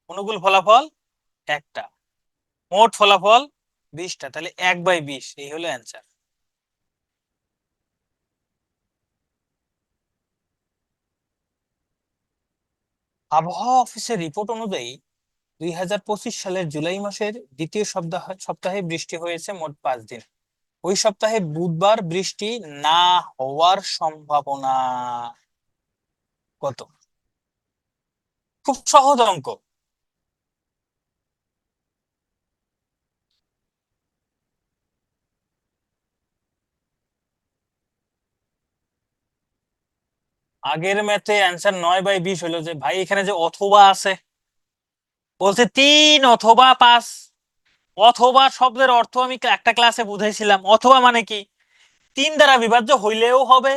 অনুকূল ফলাফল একটা, মোট ফলাফল 20টা, তাহলে 1/20, এই হলো অ্যান্সার। আবহাওয়া অফিসের রিপোর্ট অনুযায়ী 2025 সালের জুলাই মাসের দ্বিতীয় সপ্তাহে বৃষ্টি হয়েছে মোট 5 দিন। ওই সপ্তাহে বুধবার বৃষ্টি না হওয়ার সম্ভাবনা কত? খুব সহজ অঙ্ক। আগের ম্যাথে অ্যান্সার 9/20 হলো যে ভাই, এখানে যে অথবা আছে, বলছে 3 অথবা 5। অথবা শব্দের অর্থ আমি একটা ক্লাসে বুঝাইছিলাম, অথবা মানে কি? 3 দ্বারা বিভাজ্য হইলেও হবে,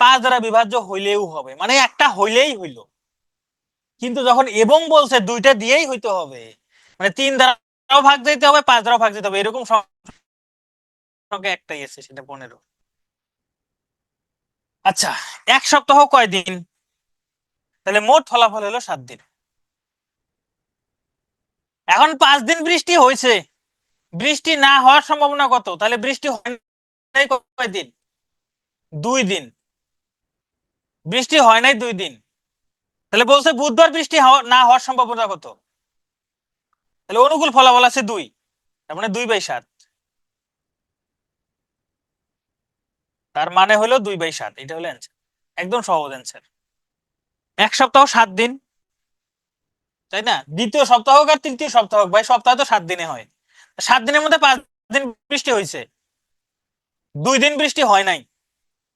5 দ্বারা বিভাজ্য হইলেও হবে, মানে একটা হইলেই হইলো। কিন্তু যখন এবং বলছে, দুইটা দিয়েই হইতে হবে, মানে 3 দ্বারাও ভাগ দিতে হবে, 5 দ্বারাও ভাগ দিতে হবে, এরকম সংখ্যা একটাই আছে, সেটা 15। আচ্ছা, এক সপ্তাহ কয় দিন? তাহলে মোট ফলাফল হলো 7 দিন। এখন 5 দিন বৃষ্টি হয়েছে, বৃষ্টি না হওয়ার সম্ভাবনা কত? তাহলে বৃষ্টি হয় নাই কয়দিন? 2 দিন। বৃষ্টি হয় নাই 2 দিন, তাহলে বলছে বুধবার বৃষ্টি না হওয়ার সম্ভাবনা কত? তাহলে অনুকূল ফলাফল আছে 2, তার মানে 2/7। তার মানে হলো 2/7, এটা হলো অ্যান্সার। একদম সহজ অ্যান্সার। 1 সপ্তাহ 7 দিন, তাই না? দ্বিতীয় সপ্তাহ হোক আর তৃতীয় সপ্তাহ হোক, ভাই সপ্তাহ তো 7 দিনে হয়। 7 দিনের মধ্যে 5 দিন বৃষ্টি হয়েছে, 2 দিন বৃষ্টি হয় নাই।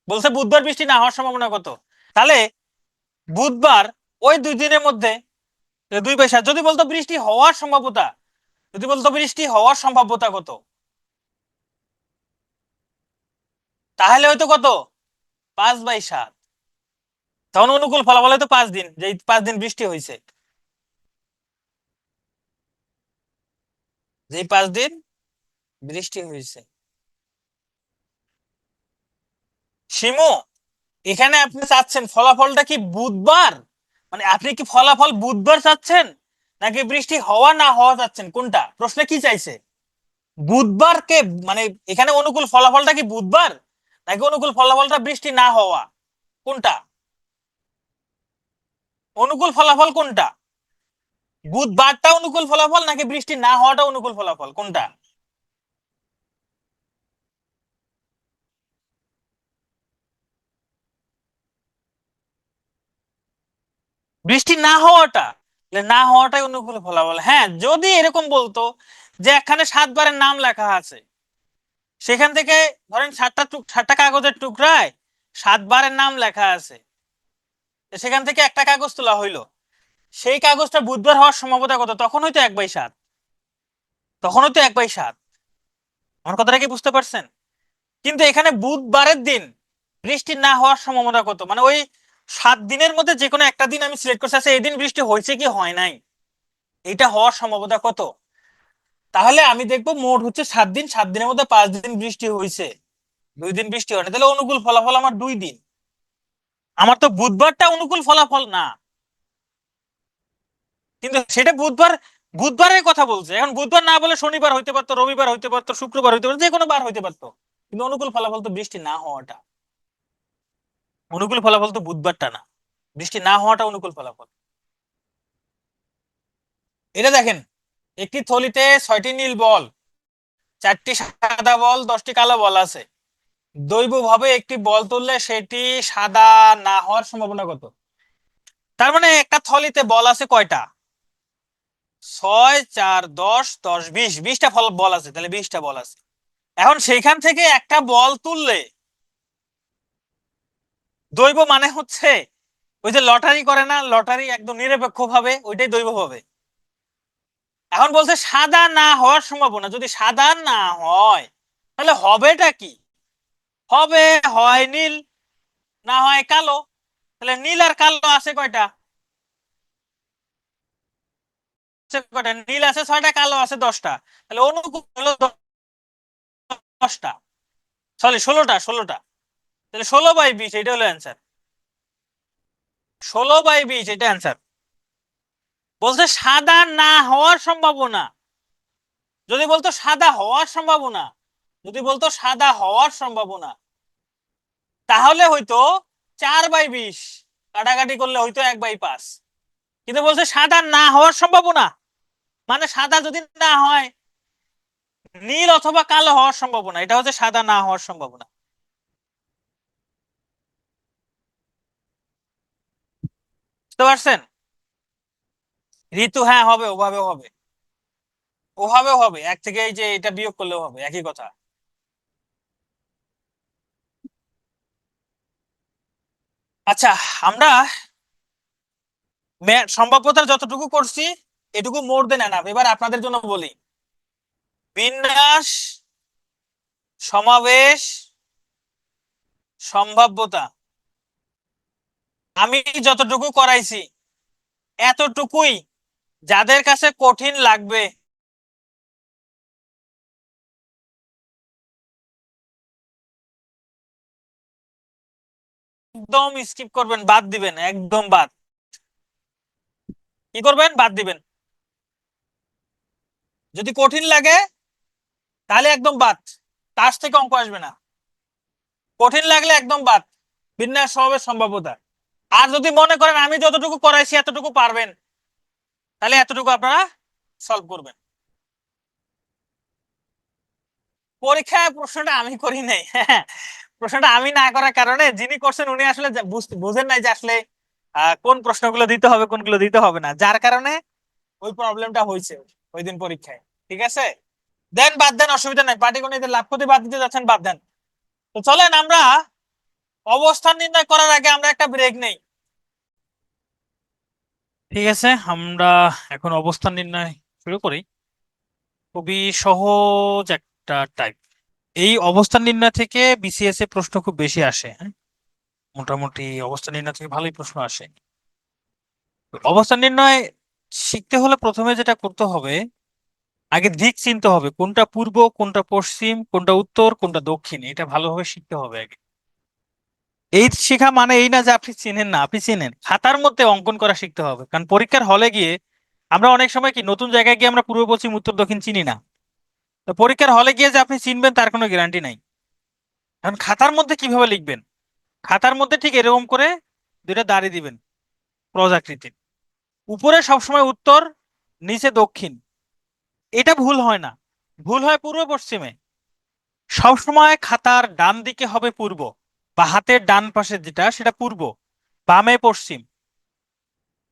বলছে বুধবার বৃষ্টি না হওয়ার সম্ভাবনা কত? তাহলে বুধবার ওই 2 দিনের মধ্যে 2/7। যদি বলতো বৃষ্টি হওয়ার সম্ভাব্যতা, যদি বলতো বৃষ্টি হওয়ার সম্ভাব্যতা কত, তাহলে হয়তো কত? 5/7। তখন অনুকূল ফলাফল হয়তো 5 দিন, যে 5 দিন বৃষ্টি হয়েছে, যে 5 দিন বৃষ্টি হয়েছে। শিমু, এখানে আপনি চাচ্ছেন ফলাফলটা কি বুধবার, মানে আপনি কি ফলাফল বুধবার চাচ্ছেন, নাকি বৃষ্টি হওয়া না হওয়া চাচ্ছেন? কোনটা প্রশ্নে কি চাইছে? বুধবারকে, মানে এখানে অনুকূল ফলাফলটা কি বুধবার, নাকি অনুকূল ফলাফলটা বৃষ্টি না হওয়া? কোনটা অনুকূল ফলাফল? কোনটা বুধবারটা অনুকূল ফলাফল, নাকি বৃষ্টি না হওয়াটা অনুকূল ফলাফল? কোনটা? বৃষ্টি না হওয়াটা, তাহলে না হওয়াটাই অনুকূল ফলাফল। হ্যাঁ, যদি এরকম বলতো যে এখানে 7 বারের নাম লেখা আছে, সেখান থেকে ধরেন 7টা কাগজের টুকরায় 7 বারের নাম লেখা আছে, সেখান থেকে একটা কাগজ তোলা হইলো, সেই কাগজটা বুধবার হওয়ার সম্ভাবনা কত? তখন হয়তো 1/7, তখন হয়তো 1/7। আমার কথাটা কি বুঝতে পারছেন? কিন্তু এখানে বুধবারের দিন বৃষ্টি না হওয়ার সম্ভাবনা কত, মানে ওই 7 দিনের মধ্যে যে কোনো একটা দিন আমি সিলেক্ট করছি, আচ্ছা এই দিন বৃষ্টি হয়েছে কি হয় নাই, এটা হওয়ার সম্ভাবনা কত। তাহলে আমি দেখবো মোট হচ্ছে 7 দিন, 7 দিনের মধ্যে 5 দিন বৃষ্টি হয়েছে, 2 দিন বৃষ্টি হয়নি, তাহলে অনুকূল ফলাফল আমার 2 দিন। আমার তো বুধবারটা অনুকূল ফলাফল না, কিন্তু সেটা বুধবার, বুধবারের কথা বলছে। এখন বুধবার না বলে শনিবার হইতে পারতো, রবিবার হইতে পারতো, শুক্রবার হইতে পারতো, যে কোনো বার হইতে পারতো, কিন্তু অনুকূল ফলাফল তো বৃষ্টি না হওয়াটা। অনুকূল ফলাফল তো বুধবারটা না, বৃষ্টি না হওয়াটা অনুকূল ফলাফল। এটা দেখেন, একটি থলিতে 6টি নীল বল, 4টি সাদা বল, 10টি কালো বল আছে। দৈবভাবে একটি বল তুললে সেটি সাদা না হওয়ার সম্ভাবনা কত? তার মানে একটা থলিতে বল আছে কয়টা? 6, 4, 10, 10, 20, 20টা বল আছে, তাহলে 20টা বল আছে। এখন সেইখান থেকে একটা বল তুললে, দৈব মানে হচ্ছে ওই যে লটারি করে না, লটারি একদম নিরপেক্ষ ভাবে, ওইটাই দৈব হবে। এখন বলছে সাদা না হওয়ার সম্ভাবনা, যদি সাদা না হয় তাহলে হবেটা কি? হবে হয় নীল, না হয় কালো। তাহলে নীল আর কালো আছে কয়টা? কয়টা? নীল আছে 6টা, কালো আছে 10টা, তাহলে অনুকূল হলো 10টা, সরি 16টা, 16টা। তাহলে 16/20 এটা হলো অ্যান্সার। 16/20 এটা অ্যান্সার। বলছে সাদা না হওয়ার সম্ভাবনা, যদি বলতো সাদা হওয়ার সম্ভাবনা, যদি বলতো সাদা হওয়ার সম্ভাবনা, তাহলে হয়তো 4/20, কাটাকাটি করলে হয়তো 1/5। কিন্তু বলছে সাদা না হওয়ার সম্ভাবনা, মানে সাদা যদি না হয়, নীল অথবা কালো হওয়ার সম্ভাবনা, এটা হচ্ছে সাদা না হওয়ার সম্ভাবনা। বুঝতে পারছেন? ঋতু, হ্যাঁ হবে, ওভাবেও হবে, ওভাবেও হবে, এক থেকে এই যে এটা বিয়োগ করলেও হবে, একই কথা। আচ্ছা, আমরা সম্ভাব্যতার যতটুকু করছি এটুকু মোর দেন এনাফ। এবার আপনাদের জন্য বলি, বিন্যাস, সমাবেশ, সম্ভাব্যতা, আমি যতটুকু করাইছি এতটুকুই। যাদের কাছে কঠিন লাগবে একদম স্কিপ করবেন, বাদ দিবেন, একদম বাদ। কি করবেন? বাদ দিবেন। যদি কঠিন লাগে তাহলে একদম বাদ, কাছ থেকে অঙ্ক আসবে না। কঠিন লাগলে একদম বাদ, বিন্যাস স্বভাবের সম্ভাব্যতা। আর যদি মনে করেন আমি যতটুকু করাইছি এতটুকু পারবেন, তাহলে এতটুকু আপনারা সলভ করবেন। পরীক্ষায় প্রশ্নটা আমি করি নাই। হ্যাঁ, প্রশ্নটা আমি না করার কারণে যিনি করছেন উনি আসলে বুঝেন নাই যে আসলে কোন প্রশ্নগুলো দিতে হবে কোনগুলো দিতে হবে না, যার কারণে ওই প্রবলেমটা হয়েছে ওই দিন পরীক্ষায়। ঠিক আছে, দেন বাদ দেন, অসুবিধা নাই। পাটিগণিতের লাভ ক্ষতি বাদ দিতে যাচ্ছেন, বাদ দেন। তো চলেন আমরা অবস্থান নির্ণয় করার আগে আমরা একটা ব্রেক নেই। ঠিক আছে, আমরা এখন অবস্থান নির্ণয় শুরু করি। খুবই সহজ একটা টাইপ। এই অবস্থান নির্ণয় থেকে বিসিএস এ প্রশ্ন খুব বেশি আসে, হ্যাঁ, মোটামুটি অবস্থান নির্ণয় থেকে ভালোই প্রশ্ন আসে। তো অবস্থান নির্ণয় শিখতে হলে প্রথমে যেটা করতে হবে, আগে দিক চিনতে হবে, কোনটা পূর্ব কোনটা পশ্চিম কোনটা উত্তর কোনটা দক্ষিণ, এটা ভালোভাবে শিখতে হবে আগে। এই শেখা মানে এই না যে আপনি চিনেন না, আপনি চিনেন, খাতার মধ্যে অঙ্কন করা শিখতে হবে। কারণ পরীক্ষার হলে গিয়ে আমরা অনেক সময় কি নতুন জায়গায় গিয়ে আমরা পূর্ব পশ্চিম উত্তর দক্ষিণ চিনি না। তো পরীক্ষার হলে গিয়ে যে আপনি চিনবেন তার কোনো গ্যারান্টি নাই। এখন খাতার মধ্যে কিভাবে লিখবেন? খাতার মধ্যে ঠিক এরকম করে দুইটা দাড়ি দিবেন, ক্রস আকৃতির। উপরে সবসময় উত্তর, নিচে দক্ষিণ। এটা ভুল হয় না, ভুল হয় পূর্ব পশ্চিমে। সবসময় খাতার ডান দিকে হবে পূর্ব, বা হাতের ডান পাশে যেটা সেটা পূর্ব, বামে পশ্চিম।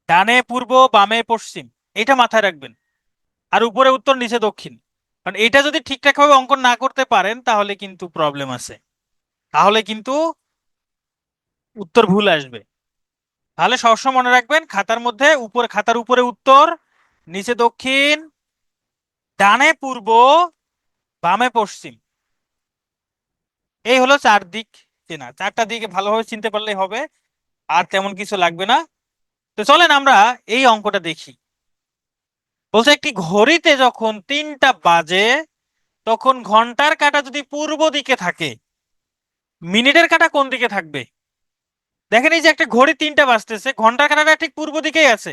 ডানে পূর্ব বামে পশ্চিম, এটা মাথায় রাখবেন। আর উপরে উত্তর নিচে দক্ষিণ। কারণ এটা যদি ঠিকঠাক ভাবে অঙ্কন না করতে পারেন তাহলে কিন্তু প্রবলেম আছে, তাহলে কিন্তু উত্তর ভুল আসবে। তাহলে সবসময় মনে রাখবেন খাতার মধ্যে উপরে, খাতার উপরে উত্তর, নিচে দক্ষিণ, ডানে পূর্ব বামে পশ্চিম। এই হলো চার দিক চেনা, চারটা দিকে ভালোভাবে চিনতে পারলেই হবে, আর তেমন কিছু লাগবে না। তো চলেন আমরা এই অঙ্কটা দেখি। বলছে একটি ঘড়িতে যখন 3টা বাজে তখন ঘন্টার কাঁটা যদি পূর্ব দিকে থাকে, মিনিটের কাঁটা কোন দিকে থাকবে? দেখেন এই যে একটা ঘড়ি 3টা বাজতেছে, ঘন্টার কাঁটাটা ঠিক পূর্ব দিকেই আছে,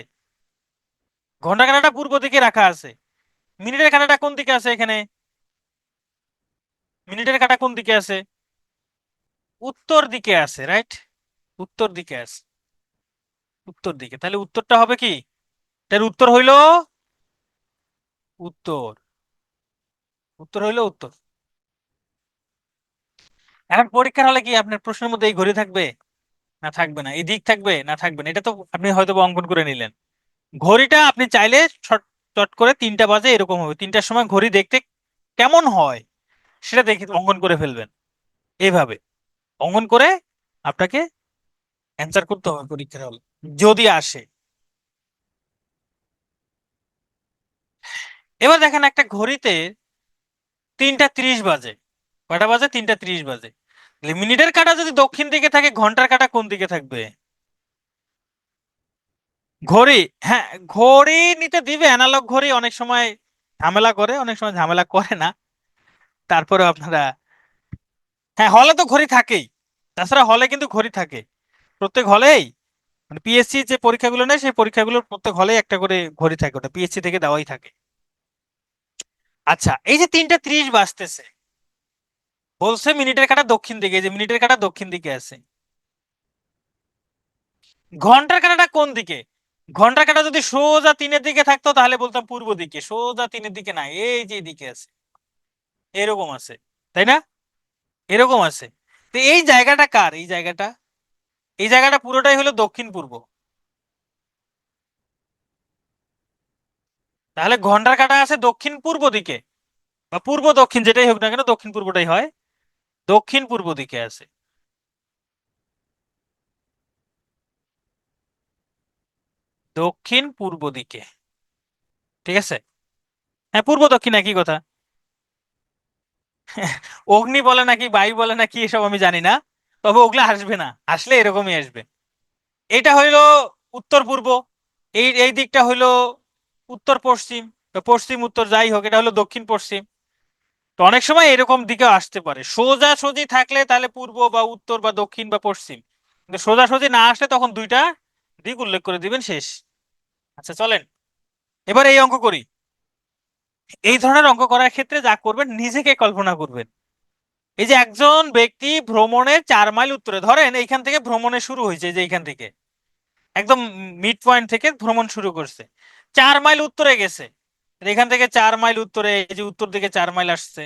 ঘন্টার কাঁটাটা পূর্ব দিকে রাখা আছে। মিনিটের কাঁটাটা কোন দিকে আছে এখানে? মিনিটের কাঁটা কোন দিকে আছে? উত্তর দিকে আছে, রাইট? উত্তর দিকে আছে, উত্তর দিকে। তাহলে উত্তরটা হবে কি? এর উত্তর হইল উত্তর, উত্তর হইল উত্তর। এখন পরীক্ষার হলে কি আপনার প্রশ্নের মধ্যে এই ঘড়ি থাকবে? না থাকবে না। এই দিক থাকবে? না থাকবে না। এটা তো আপনি হয়তো বা অঙ্কন করে নিলেন। ঘড়িটা আপনি চাইলে চট চট করে 3টা বাজে এরকম হবে, 3টার সময় ঘড়ি দেখতে কেমন হয় সেটা দেখে অঙ্কন করে ফেলবেন। এইভাবে অঙ্কন করে আপনাকে অ্যান্সার করতে হবে পরীক্ষার হলে, যদি আসে। এবার দেখেন একটা ঘড়িতে 3টা 30 বাজে। কয়টা বাজে? 3টা 30 বাজে। তাহলে মিনিটের কাঁটা যদি দক্ষিণ দিকে থাকে ঘন্টার কাঁটা কোন দিকে থাকবে? ঘড়ি, হ্যাঁ, ঘড়ি নিতে দিবে। অ্যানালগ ঘড়ি অনেক সময় ঝামেলা করে, অনেক সময় ঝামেলা করে না। তারপরে আপনারা, হ্যাঁ, হলে তো ঘড়ি থাকেই। তাছাড়া হলে কিন্তু ঘড়ি থাকে প্রত্যেক হলেই। মানে পিএসসি যে পরীক্ষাগুলো নেয় সেই পরীক্ষাগুলোর প্রত্যেক হলেই একটা করে ঘড়ি থাকে, ওটা পিএসসি থেকে দেওয়াই থাকে। আচ্ছা, এই যে 3টা 30 বাজতেছে, বলছে মিনিটের কাঁটা দক্ষিণ দিকে, এই যে মিনিটের কাঁটা দক্ষিণ দিকে আছে। ঘন্টার কাঁটাটা কোন দিকে? ঘন্টার কাঁটা যদি সোজা 3-এর দিকে থাকতো তাহলে বলতাম পূর্ব দিকে, সোজা 3-এর দিকে না, এই যে দিকে আছে, এরকম আছে, তাই না? এরকম আছে। তো এই জায়গাটা কার? এই জায়গাটা, এই জায়গাটা পুরোটাই হলো দক্ষিণ পূর্ব। তাহলে ঘন্টার কাঁটা আছে দক্ষিণ পূর্ব দিকে, বা পূর্ব দক্ষিণ যেটাই হোক না কেন, দক্ষিণ পূর্বটাই হয়, দক্ষিণ পূর্ব দিকে আছে। দক্ষিণ পূর্ব দিকে, ঠিক আছে। হ্যাঁ, পূর্ব দক্ষিণ একই কথা। অগ্নি বলে নাকি বায়ু বলে নাকি এসব আমি জানি না, তবে ওগুলো আসবে না, আসলে এরকমই আসবে। এটা হইলো উত্তর পূর্ব, এই এই দিকটা হইলো উত্তর পশ্চিম, বা পশ্চিম উত্তর যাই হোক, এটা হলো দক্ষিণ পশ্চিম। তো অনেক সময় এরকম দিকে আসতে পারে, সোজা সোজি থাকলে তাহলে পূর্ব বা উত্তর বা দক্ষিণ বা পশ্চিম। কিন্তু সোজা সোজি না আসলে তখন দুইটা দিক উল্লেখ করে দিবেন, শেষ। আচ্ছা চলেন এবার এই অঙ্ক করি। এই ধরনের অঙ্ক করার ক্ষেত্রে যা করবেন নিজেকে কল্পনা করবেন। এই যে একজন ব্যক্তি ভ্রমণে 4 মাইল উত্তরে, ধরেন এইখান থেকে ভ্রমণে শুরু হয়েছে, যে এইখান থেকে একদম মিড পয়েন্ট থেকে ভ্রমণ শুরু করছে, 4 মাইল উত্তরে গেছে। এখান থেকে 4 মাইল উত্তরে, এই যে উত্তর দিকে 4 মাইল আসছে।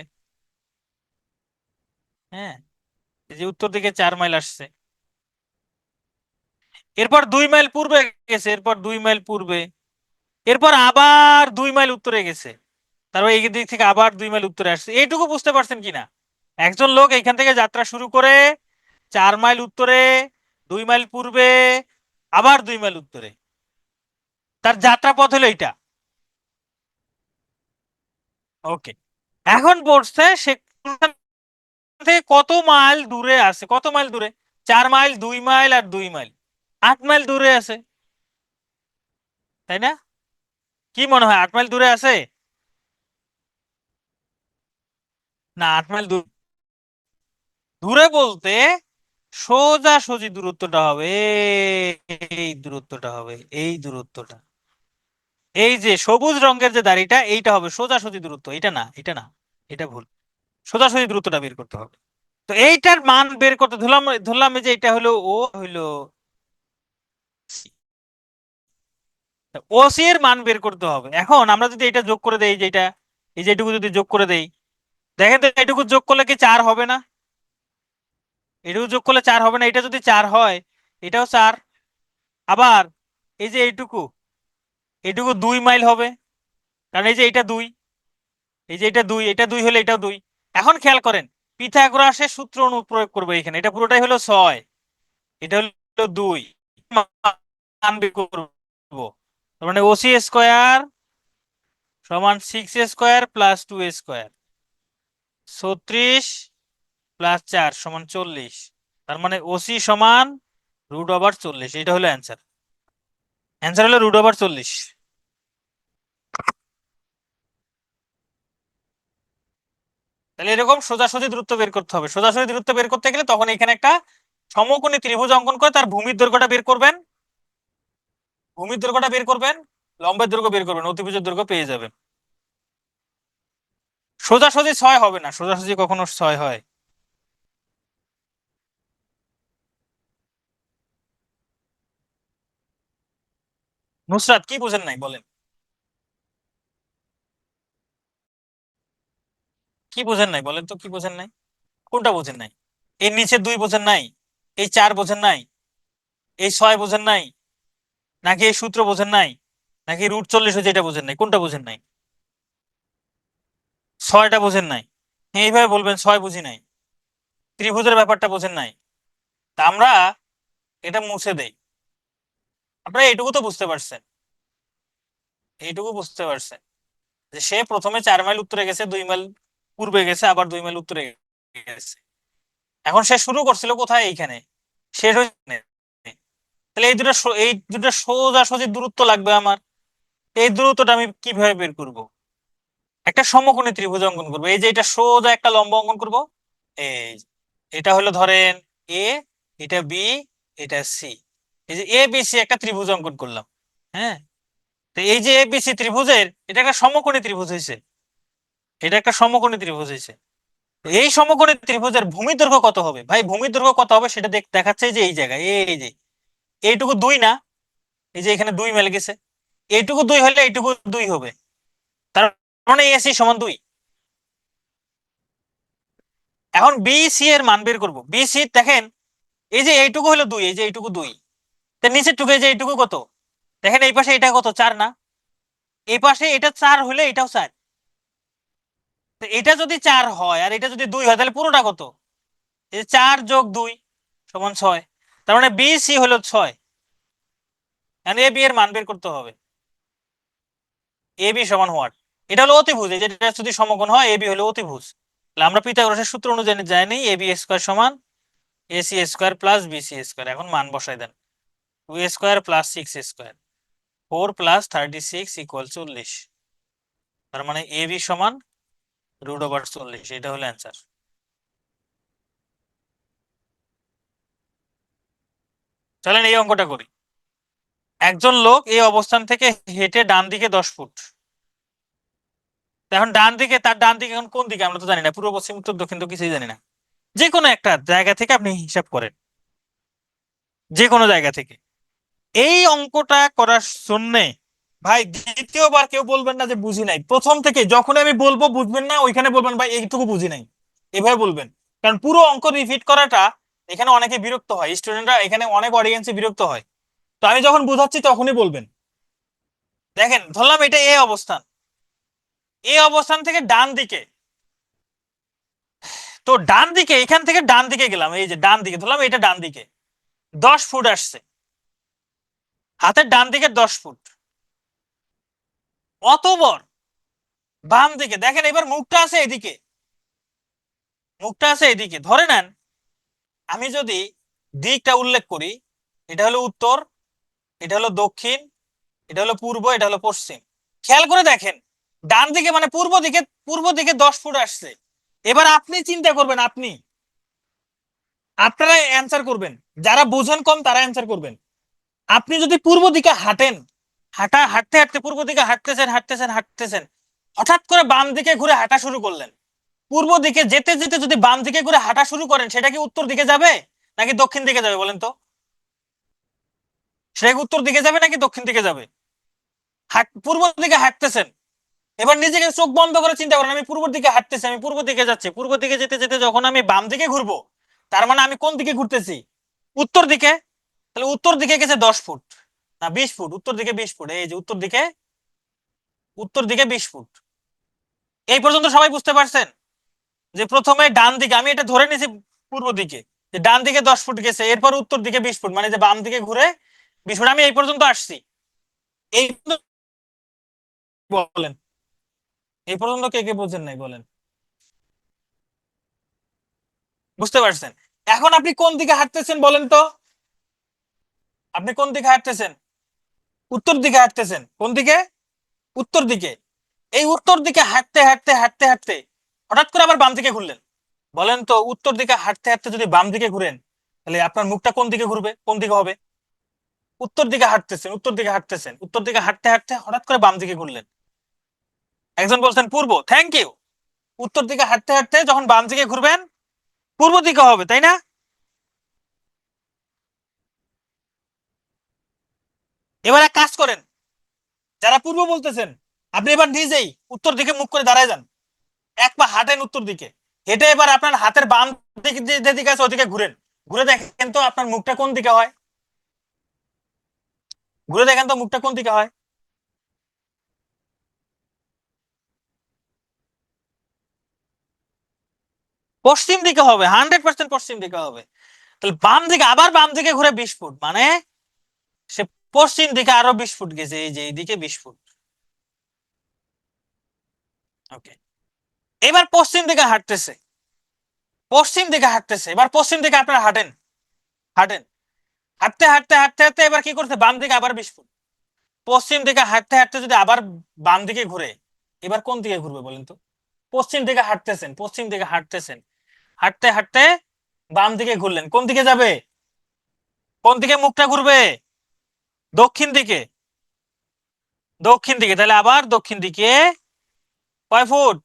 হ্যাঁ, এই যে উত্তর দিকে 4 মাইল আসছে। এরপর 2 মাইল পূর্বে গেছে, এরপর 2 মাইল পূর্বে, এরপর আবার 2 মাইল উত্তরে গেছে। তারপর এই দিক থেকে আবার 2 মাইল উত্তরে আসছে। এইটুকু বুঝতে পারছেন কিনা? একজন লোক এখান থেকে যাত্রা শুরু করে 4 মাইল উত্তরে, 2 মাইল পূর্বে, আবার 2 মাইল উত্তরে, তার যাত্রা পথ হলো এইটা। ওকে, এখন পড়ছে সে কোনখান থেকে কত মাইল দূরে আছে, কত মাইল দূরে? 4 মাইল, 2 মাইল আর 2 মাইল, 8 মাইল দূরে আছে, তাই না? কি মনে হয় 8 মাইল দূরে আছে? না, 8 মাইল দূরে বলতে সোজাসুজি দূরত্বটা হবে এই দূরত্বটা হবে, এই দূরত্বটা, এই যে সবুজ রঙের যে দাড়িটা, এইটা হবে সোজাসুজি দূরত্ব, এটা না, এটা না, এটা ভুল। সোজাসুজি দূরত্বটা বের করতে হবে। তো এইটার মান বের করতে ধরলাম, ধরলাম যে এটা হলো ও, হইলো ওসি এর মান বের করতে হবে। এখন আমরা যদি এটা যোগ করে দেই, যেটা এই যে এটুকু যদি যোগ করে দেই, দেখেন তো এটুকু যোগ করলে কি 4 হবে না? এটুকু যোগ করলে 4 হবে না? এটা যদি 4 হয়, এটাও 4। আবার এই যে এইটুকু, এটুকু 2 মাইল হবে, কারণ এই যে এটা 2, এই যে এটা 2, এটা 2 হলে এটাও 2। এখন খেয়াল করেন, পিথাগোরাসের সূত্র অনুপ্রয়োগ করবো এখানে। এটা পুরোটাই হলো 6, এটা হলো 2, মান বের করবো। তার মানে ওসি স্কোয়ার সমান 6 স্কোয়ার প্লাস 2 স্কোয়ার, 36 প্লাস 4 সমান 40। তার মানে ওসি সমান √40। এটা হলো অ্যান্সার। অ্যান্সার হলো √40। তাহলে এরকম সোজাসুজি দূরত্ব বের করতে হবে। সোজাসুজি দূরত্ব বের করতে গেলে তখন এখানে একটা সমকোণী ত্রিভুজ অঙ্কন করে তার ভূমির দৈর্ঘ্যটা বের করবেন, ভূমির দৈর্ঘ্যটা বের করবেন, লম্বের দৈর্ঘ্য বের করবেন, অতিভুজের দৈর্ঘ্য পেয়ে যাবেন। সোজাসুজি 6 হবে না, সোজাসুজি কখনো 6 হয়? নুসরাত, কি বুঝেন নাই বলেন? কি বুঝেন নাই বলেন তো, কি বুঝেন নাই? কোনটা বুঝেন নাই? এর নিচে 2 বোঝেন নাই? এই 4 বোঝেন নাই? এই 6 বোঝেন নাই? নাকি এই সূত্র বোঝেন নাই? নাকি √40 হচ্ছে এটা বোঝেন নাই? কোনটা বুঝেন নাই? 6টা বোঝেন নাই? এইভাবে বলবেন 6 বুঝি নাই, ত্রিভুজের ব্যাপারটা বোঝেন নাই। তা আমরা এটা মুছে দেই। আপনারা এইটুকু তো বুঝতে পারছেন, এইটুকু বুঝতে পারছেন যে সে প্রথমে 4 মাইল উত্তরে গেছে, 2 মাইল পূর্বে গেছে, আবার 2 মাইল উত্তরে গেছে। এখন সে শুরু করছিল কোথায়? এইখানে শেষ হয়েছে। তাহলে এই দুটো সোজাসুজি দূরত্ব লাগবে আমার। এই দূরত্বটা আমি কিভাবে বের করব? একটা সমকোণী ত্রিভুজ অঙ্কন করবো। এই যে এটা সোজা একটা লম্ব অঙ্কন করব। এই যে, এটা হলো ধরেন এ, এটা বি, এটা সি। এই যে এ বি সি একটা ত্রিভুজ অঙ্কন করলাম। হ্যাঁ, তো এই যে এ বি সি ত্রিভুজের এটা একটা সমকোণী ত্রিভুজ হয়েছে, এটা একটা সমকোণী ত্রিভুজ হয়েছে। তো এই সমকোণী ত্রিভুজের ভূমি দৈর্ঘ্য কত হবে? ভাই ভূমি দৈর্ঘ্য কত হবে সেটা দেখাচ্ছে যে এই জায়গায়, এই যে এইটুকু 2 না, এই যে এখানে 2 মাইল গেছে, এইটুকু 2 হলে এইটুকু 2 হবে। তার মানে এসি সমান 2। এখন বি সি এর মান বের করবো। বি সি দেখেন, এই যে এইটুকু হলো 2, এই যে এইটুকু 2, তার নিচের টুকু এই যে এইটুকু কত? দেখেন এই পাশে এটা কত? 4 না? এই পাশে এটা 4 হলে এটাও 4। তো এটা যদি 4 হয় আর এটা যদি 2 হয়, তাহলে পুরোটা কত? এই যে 4 যোগ 2 সমান 6। তার মানে বি সি হলো 6। এখন এ বি এর মান বের করতে হবে। এ বি সমান হোয়াট? এটা হলো অতিভুজ, এই যে এটা যদি সমকোণ হয়, এ বি হলো অতিভুজ। তাহলে আমরা পিথাগোরাসের সূত্র অনুযায়ী জানি এ বি স্কয়ার সমান A C square plus B C square. এখন মান বসাই দেন। 2 square plus 6 square, 4 plus 36 equal 40। তার মানে এ বি সমান √40। এটা হলো অ্যান্সার। চলেন এই অঙ্কটা করি। একজন লোক এই অবস্থান থেকে হেঁটে ডান দিকে 10 ফুট। এখন ডান দিকে, তার ডান দিকে এখন কোন দিকে আমরা তো জানি না, পূর্ব পশ্চিম উত্তর দক্ষিণ তো কিছুই জানি না। যে কোনো একটা জায়গা থেকে আপনি হিসাব করেন, যে কোনো জায়গা থেকে। এই অঙ্কটা করার জন্য ভাই দ্বিতীয়বার কেউ বলবেন না যে বুঝি নাই। প্রথম থেকে যখন আমি বলবো বুঝবেন না, ওইখানে বলবেন ভাই এইটুকু বুঝি নাই, এভাবে বলবেন। কারণ পুরো অঙ্ক রিপিট করাটা এখানে অনেকে বিরক্ত হয়, স্টুডেন্টরা এখানে অনেক অডিয়েন্সে বিরক্ত হয়। তো আমি যখন বুঝাচ্ছি তখনই বলবেন। দেখেন ধরলাম এটা এই অবস্থান, এই অবস্থান থেকে ডান দিকে, তো ডান দিকে এখান থেকে ডান দিকে গেলাম, এই যে ডান দিকে ধরলাম এটা ডান দিকে 10 ফুট আসছে, হাতের ডান দিকে 10 ফুট। অতঃপর বাম দিকে দেখেন, এবার মুখটা আছে এদিকে, মুখটা আছে এদিকে। ধরে নেন আমি যদি দিকটা উল্লেখ করি, এটা হলো উত্তর, এটা হলো দক্ষিণ, এটা হলো পূর্ব, এটা হলো পশ্চিম। খেয়াল করে দেখেন ডান দিকে মানে পূর্ব দিকে, পূর্ব দিকে 10 ফুট আসছে। এবার আপনি চিন্তা করবেন, আপনারা অ্যান্সার করবেন, যারা বোঝেন কম তারা অ্যান্সার করবেন। আপনি যদি পূর্ব দিকে হাঁটেন, হাঁটতে হাঁটতে পূর্ব দিকে হাঁটতেছেন হাঁটতেছেন হাঁটতেছেন, হঠাৎ করে বাম দিকে ঘুরে হাঁটা শুরু করলেন। পূর্ব দিকে যেতে যেতে যদি বাম দিকে ঘুরে হাঁটা শুরু করেন, সেটা কি উত্তর দিকে যাবে নাকি দক্ষিণ দিকে যাবে বলেন তো? সেটা কি উত্তর দিকে যাবে নাকি দক্ষিণ দিকে যাবে? পূর্ব দিকে হাঁটতেছেন, এবার নিজেকে চোখ বন্ধ করে চিন্তা করেন আমি পূর্ব দিকে হাঁটতেছি, আমি পূর্ব দিকে যাচ্ছি, পূর্ব দিকে যেতে যেতে যখন আমি বাম দিকে ঘুরবো, তার মানে আমি কোন দিকে ঘুরতেছি? উত্তর দিকে। তাহলে উত্তর দিকে গেছে 10 ফুট না 20 ফুট, উত্তর দিকে 20 ফুট, এই যে উত্তর দিকে, উত্তর দিকে 20 ফুট। এই পর্যন্ত সবাই বুঝতে পারছেন যে প্রথমে ডান দিকে আমি এটা ধরে নিয়েছি পূর্ব দিকে, যে ডান দিকে 10 ফুট গেছে, এরপর উত্তর দিকে 20 ফুট, মানে যে বাম দিকে ঘুরে 20 ফুট। আমি এই পর্যন্ত আসছি, এই পর্যন্ত বলেন, এই পর্যন্ত কে কে বোঝেন নাই বলেন? বুঝতে পারছেন? এখন আপনি কোন দিকে হাঁটতেছেন বলেন তো? আপনি কোন দিকে হাঁটতেছেন? উত্তর দিকে হাঁটতেছেন। কোন দিকে? উত্তর দিকে। এই উত্তর দিকে হাঁটতে হাঁটতে হাঁটতে হাঁটতে হঠাৎ করে আবার বাম দিকে ঘুরলেন। বলেন তো উত্তর দিকে হাঁটতে হাঁটতে যদি বাম দিকে ঘুরেন, তাহলে আপনার মুখটা কোন দিকে ঘুরবে, কোন দিকে হবে? উত্তর দিকে হাঁটতেছেন, উত্তর দিকে হাঁটতেছেন, উত্তর দিকে হাঁটতে হাঁটতে হঠাৎ করে বাম দিকে ঘুরলেন। একজন বলছেন পূর্ব, থ্যাংক ইউ। উত্তর দিকে হাঁটতে হাঁটতে যখন বাম দিকে ঘুরবেন, পূর্ব দিকে হবে, তাই না? এবার এক কাজ করেন, যারা পূর্ব বলতেছেন আপনি এবার নিজেই উত্তর দিকে মুখ করে দাঁড়ায় যান, এক পা হাঁটেন উত্তর দিকে, হেঁটে এবার আপনার হাতের বাম দিকে যেদিকে আছে ওদিকে ঘুরেন, ঘুরে দেখেন তো আপনার মুখটা কোন দিকে হয়, ঘুরে দেখেন তো মুখটা কোন দিকে হয়। পশ্চিম দিকে হবে, 100% পশ্চিম দিকে হবে। তাহলে বাম দিকে, আবার বাম দিকে ঘুরে 20 ফুট, মানে সে পশ্চিম দিকে আরো 20 ফুট গেছে, এই যে এইদিকে 20 ফুট। ওকে, এবার পশ্চিম দিকে হাঁটতেছে, পশ্চিম দিকে হাঁটতেছে, এবার পশ্চিম দিকে আপনারা হাঁটেন, হাঁটেন, হাঁটতে হাঁটতে হাঁটতে হাঁটতে এবার কি করছে, বাম দিকে আবার 20 ফুট। পশ্চিম দিকে হাঁটতে হাঁটতে যদি আবার বাম দিকে ঘুরে, এবার কোন দিকে ঘুরবে বলেন তো? পশ্চিম দিকে হাঁটতেছেন, পশ্চিম দিকে হাঁটতেছেন, হাঁটতে হাঁটতে বাম দিকে ঘুরলেন, কোন দিকে যাবে? কোন দিকে মুখটা ঘুরবে? দক্ষিণ দিকে, দক্ষিণ দিকে। তাহলে আবার দক্ষিণ দিকে কয় ফুট?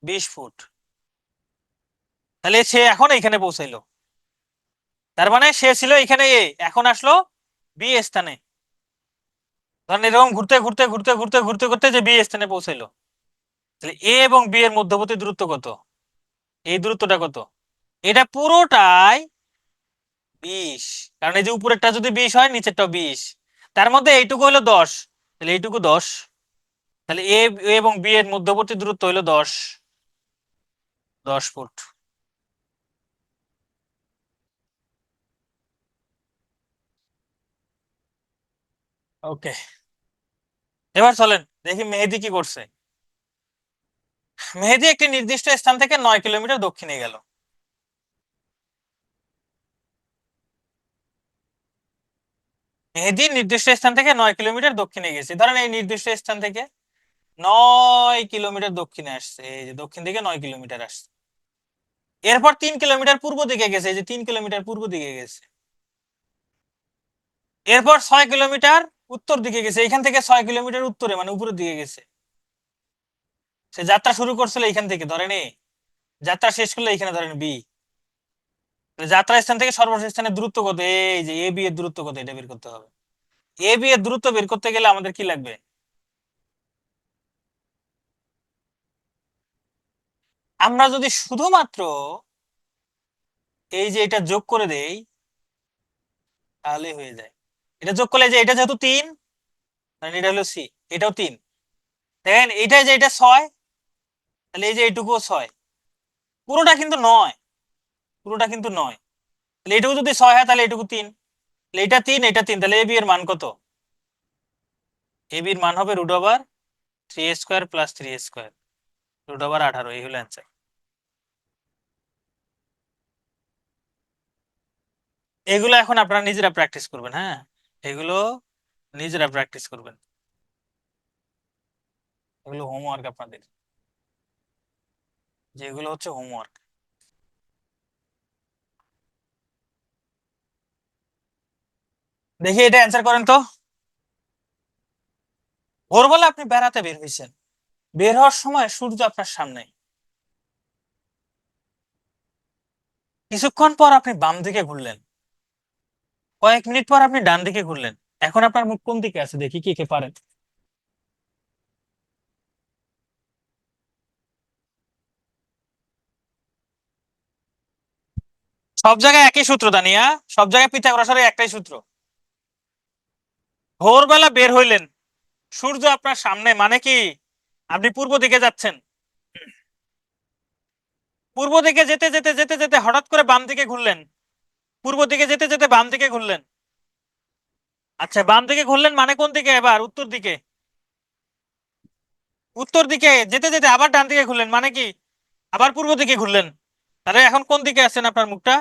20 ফুট। তাহলে সে এখন এখানে পৌঁছাইলো, তার মানে সে ছিল এখানে এ, এখন আসলো বি স্থানে। ধরেন এরকম ঘুরতে ঘুরতে ঘুরতে ঘুরতে ঘুরতে ঘুরতে যে বি স্থানে পৌঁছাইলো। তাহলে এ এবং বি এর মধ্যবর্তী দূরত্ব কত? এই দূরত্বটা কত? এটা পুরোটাই 20, কারণ এই যে উপরেরটা যদি 20 হয় নিচেরটাও 20, তার মধ্যে এইটুকু হলো 10, তাহলে এইটুকু 10। তাহলে এ এবং বি এর মধ্যবর্তী দূরত্ব হলো 10, 10 ফুট। ওকে, এবার চলেন দেখি মেহেদি কি করছে। মেহেদি একটি নির্দিষ্ট স্থান থেকে 9 কিলোমিটার দক্ষিণে গেল। মেহেদি নির্দিষ্ট স্থান থেকে 9 কিলোমিটার দক্ষিণে গেছে, ধরেন এই নির্দিষ্ট স্থান থেকে 9 কিলোমিটার দক্ষিণে আসছে, এই যে দক্ষিণ দিকে 9 কিলোমিটার আসছে। এরপর 3 কিলোমিটার পূর্ব দিকে গেছে, এই যে 3 কিলোমিটার পূর্ব দিকে গেছে। এরপর 6 কিলোমিটার উত্তর দিকে গেছে, এখান থেকে 6 কিলোমিটার উত্তরে মানে উপরের দিকে গেছে। সে যাত্রা শুরু করছিল এখান থেকে, ধরেন এ, যাত্রা শেষ করলে এখানে ধরেন বি। যাত্রা স্থান থেকে সর্বশেষ স্থানের দূরত্ব কত, এই যে এ বি এর দূরত্ব কত, এটা বের করতে হবে। এ বি এর দূরত্ব বের করতে গেলে আমাদের কি লাগবে? আমরা যদি শুধুমাত্র এই যে এটা যোগ করে দেই তাহলে হয়ে যায়। এটা যোগ করলে যে এটা যেহেতু 3, মানে এটা হলো সি, এটাও 3, দেখেন এটা যে এটা 6, তাহলে এই যে এইটুকুও 6, পুরোটা কিন্তু নয়, পুরোটা কিন্তু নয়। তাহলে এটুকু যদি 6 হয় তাহলে এটুকু 3, তাহলে এটা 3 এটা 3, তাহলে এ বি এর মান কত? এ বি এর মান হবে √3 স্কোয়ার প্লাস 3 স্কোয়ার, √18, এই হলো অ্যান্সার। এগুলো এখন আপনারা নিজেরা প্র্যাকটিস করবেন, হ্যাঁ, এগুলো নিজেরা প্র্যাকটিস করবেন, এগুলো হোমওয়ার্ক আপনাদের, যেগুলো হচ্ছে হোমওয়ার্ক। দেখি এটা অ্যান্সার করেন তো। ভোরবেলা আপনি বেড়াতে বের হয়েছেন, বের হওয়ার সময় সূর্য আপনার সামনে, কিছুক্ষণ পর আপনি বাম দিকে ঘুরলেন, কয়েক মিনিট পর আপনি ডান দিকে ঘুরলেন, এখন আপনার মুখ কোন দিকে আছে দেখি, কে কে পারেন। সব জায়গায় একই সূত্র দানিয়া, সব জায়গায় পিথাগোরাসের একটাই সূত্র। ভোরবেলা বের হইলেন, সূর্য আপনার সামনে, মানে কি আপনি পূর্ব দিকে যাচ্ছেন, পূর্ব দিকে যেতে যেতে যেতে যেতে হঠাৎ করে বাম দিকে ঘুরলেন, পূর্ব দিকে যেতে যেতে বাম দিকে ঘুরলেন। আচ্ছা, বাম দিকে ঘুরলেন মানে কোন দিকে, এবার উত্তর দিকে, উত্তর দিকে যেতে যেতে আবার ডান দিকে ঘুরলেন মানে কি আবার পূর্ব দিকে ঘুরলেন। তাহলে এখন কোন দিকে আছেন, আপনার মুখটা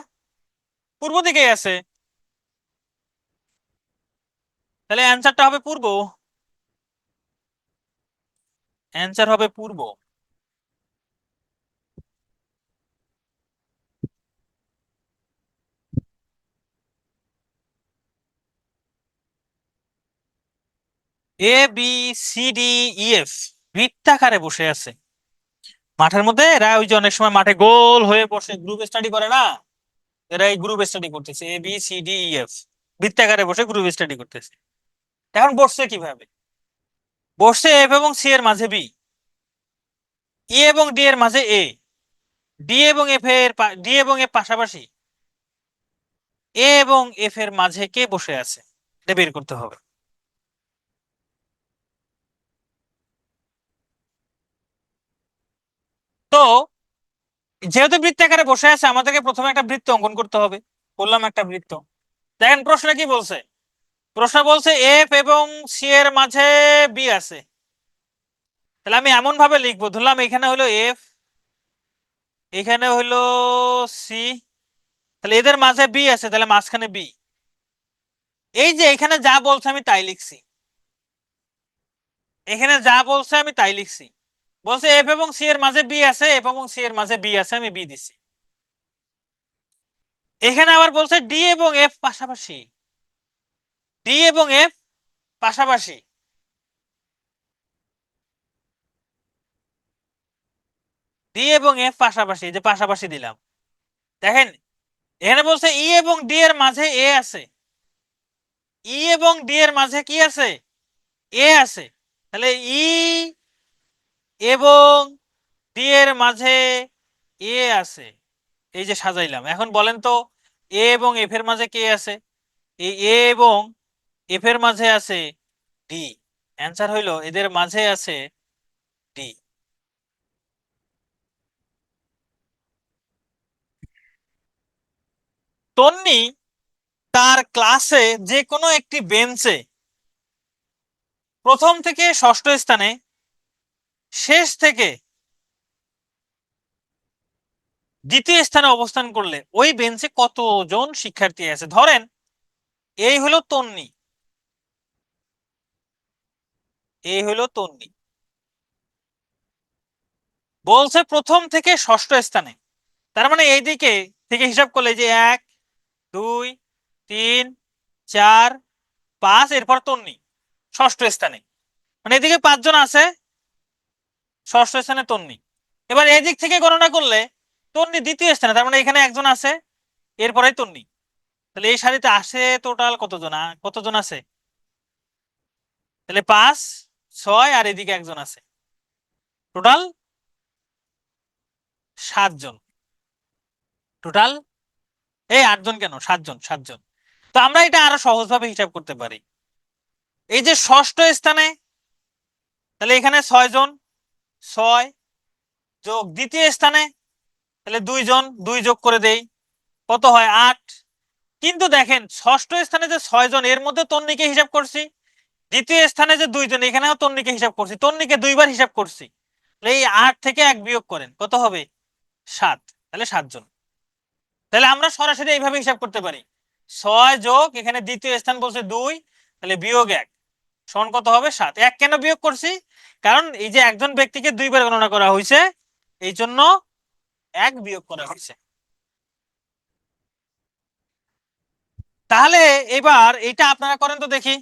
পূর্ব দিকেই আছে, তাহলে অ্যান্সারটা হবে পূর্ব, অ্যান্সার হবে পূর্ব। A B C D E F বৃত্তাকারে বসে আছে মাঠের মধ্যে, এরা ওই যে অনেক সময় মাঠে গোল হয়ে বসে গ্রুপ স্টাডি করে না, এরা এই গ্রুপ স্টাডি করতেছে, A B C D E F বৃত্তাকারে বসে গ্রুপ স্টাডি করতেছে। এখন বসছে কিভাবে? বসছে এফ এবং সি এর মাঝে বি, ই এবং ডি এর মাঝে এ, ডি এবং এফ এর ডি এবং এফ পাশাপাশি, এ এবং এফ এর মাঝে কে বসে আছে, এটা বের করতে হবে। তো যেহেতু বৃত্তাকারে বসে আছে আমাদেরকে প্রথমে একটা বৃত্ত অঙ্কন করতে হবে, বললাম একটা বৃত্ত। দেখেন প্রশ্ন কি বলছে, প্রশ্ন বলছে এফ এবং সি এর মাঝে বি আছে, তাহলে আমি এমন ভাবে লিখবো, ধরলাম এখানে হলো এফ, এখানে হলো সি, তাহলে এদের মাঝে বি আছে, তাহলে মাঝখানে বি। এই যে এখানে যা বলছে আমি তাই লিখছি, এখানে যা বলছে আমি তাই লিখছি, বলছে এফ এবং সি এর মাঝে বি আছে, এফ এবং সি এর মাঝে বি আছে, আমি বি দিছি। এখানে আবার বলছে ডি এবং এফ পাশাপাশি, ডি এবং এফ পাশাপাশি, ডি এবং এফ পাশাপাশি, এই যে পাশাপাশি দিলাম। দেখেন এখানে বলছে ই এবং ডি এর মাঝে এ আছে, ই এবং ডি এর মাঝে কি আছে, এ আছে, তাহলে ই এবং ডি এর মাঝে এ আছে, এই যে সাজাইলাম। এখন বলেন তো এ এবং এফ এর মাঝে কে আছে, এই এ এবং এফ এর মাঝে আছে ডি, অ্যান্সার হইলো এদের মাঝে আছে ডি। তন্নি তার ক্লাসে যে কোনো একটি বেঞ্চে প্রথম থেকে ষষ্ঠ স্থানে, শেষ থেকে দ্বিতীয় স্থানে অবস্থান করলে ওই বেঞ্চে কতজন শিক্ষার্থী আছে। ধরেন এই হলো তন্নি, এই হলো তন্নি, বলছে প্রথম থেকে ষষ্ঠ স্থানে, তার মানে এইদিকে থেকে হিসাব করলে যে 1 2 3 4 5 এরপর তন্নি ষষ্ঠ স্থানে, মানে এদিকে 5 জন আছে, ষষ্ঠ স্থানে তন্নি। এবার এদিক থেকে গণনা করলে তন্নি দ্বিতীয় স্থানে, তার মানে এখানে একজন আছে, এরপরে তন্নি। তাহলে এই সারিতে আসে টোটাল কতজন আছে? তাহলে 5 6 আর এদিকে একজন আছে, টোটাল 7 জন। টোটাল এই 8 জন কেন, 7 জন। তো আমরা এটা আরো সহজভাবে হিসাব করতে পারি। এই যে ষষ্ঠ স্থানে, তাহলে এখানে 6 জন, 6 যোগ দ্বিতীয় স্থানে, তাহলে 2 জন, 2 যোগ করে দেই, কত হয় 8। কিন্তু দেখেন ষষ্ঠ স্থানে যে 6 জন, এর মধ্যে তন্নিকে হিসাব করছি, দ্বিতীয় স্থানে যে 2 জন, এখানেও তন্নিকে হিসাব করছি, তন্নিকে 2বার হিসাব করছি। এই 8 থেকে 1 বিয়োগ করেন, কত হবে 7, তাহলে 7 জন। তাহলে আমরা সরাসরি এইভাবে হিসাব করতে পারি, 6 যোগ এখানে দ্বিতীয় স্থান বলছে 2, তাহলে বিয়োগ 1 সমান কত হবে 7। 1 কেন বিয়োগ করছি? কারণ এই যে একজন ব্যক্তিকে 2বার গণনা করা হয়েছে, এই জন্য 1 বিয়োগ করা হয়েছে। তাহলে এবার এটা আপনারা করেন তো দেখি।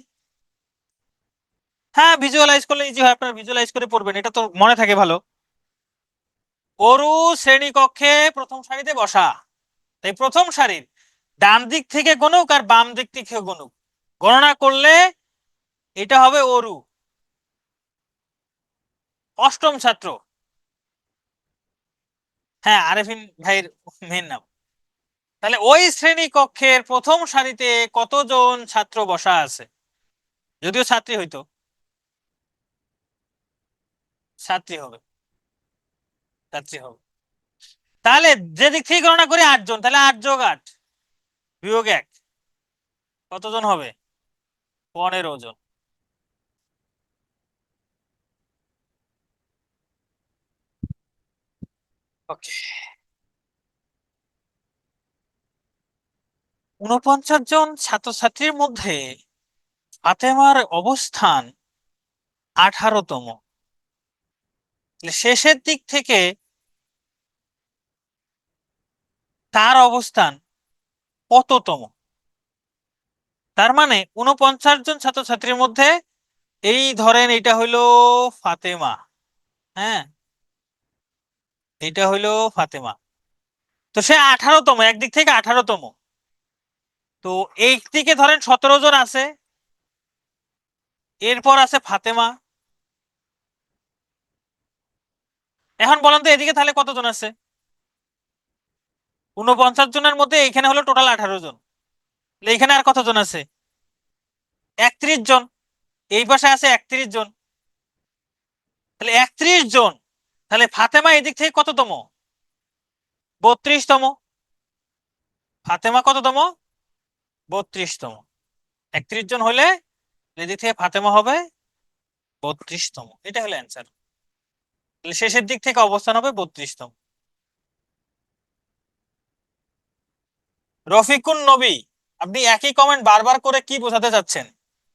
হ্যাঁ, ভিজুয়ালাইজ করলে ইজি হয়, আপনারা ভিজুয়ালাইজ করে পড়বেন, এটা তো মনে থাকে ভালো। অরু শ্রেণীকক্ষে প্রথম সারিতে বসা, তাই প্রথম সারির ডান দিক থেকে গণুক আর বাম দিক থেকে গণুক, গণনা করলে এটা হবে অরু, অষ্টম ছাত্র। হ্যাঁ, আরেফিন ভাইয়ের মেন নাম। তাহলে ওই শ্রেণী কক্ষের প্রথম সারিতে কতজন ছাত্র বসা আছে? যদিও ছাত্রী হইতো, ছাত্রী হবে, ছাত্রী হবে। তাহলে যে দিক থেকে গণনা করি 8 জন, তাহলে 8 যোগ 8 বিয়োগ 1 কতজন হবে? 15 জন। ওকে, 49 জন ছাত্রছাত্রীর মধ্যে ফাতেমার অবস্থান 18তম, শেষের দিক থেকে তার অবস্থান কততম? তার মানে 49 জন ছাত্রছাত্রীর মধ্যে এই ধরেন এটা হইলো ফাতেমা, হ্যাঁ এটা হইলো ফাতেমা, তো সে 18তম, একদিক থেকে 18তম। তো এই দিকে ধরেন 17 জন আছে, এরপর আছে ফাতেমা। এখন বলেন তো এদিকে তাহলে কতজন আছে? 49 জনের মধ্যে এখানে হলো টোটাল 18 জন, এখানে আর কতজন আছে? 31 জন। এই পাশে আছে 31 জন, তাহলে 31 জন। তাহলে ফাতেমা এদিক থেকে কততম? 32তম। ফাতেমা কততম? 32তম। 31 জন হলে এদিক থেকে ফাতেমা হবে 32তম, এটা হলো অ্যান্সার। তাহলে শেষের দিক থেকে অবস্থান হবে 32তম। রফিকুন নবী, আপনি একই কমেন্ট বারবার করে কি বোঝাতে চাচ্ছেন?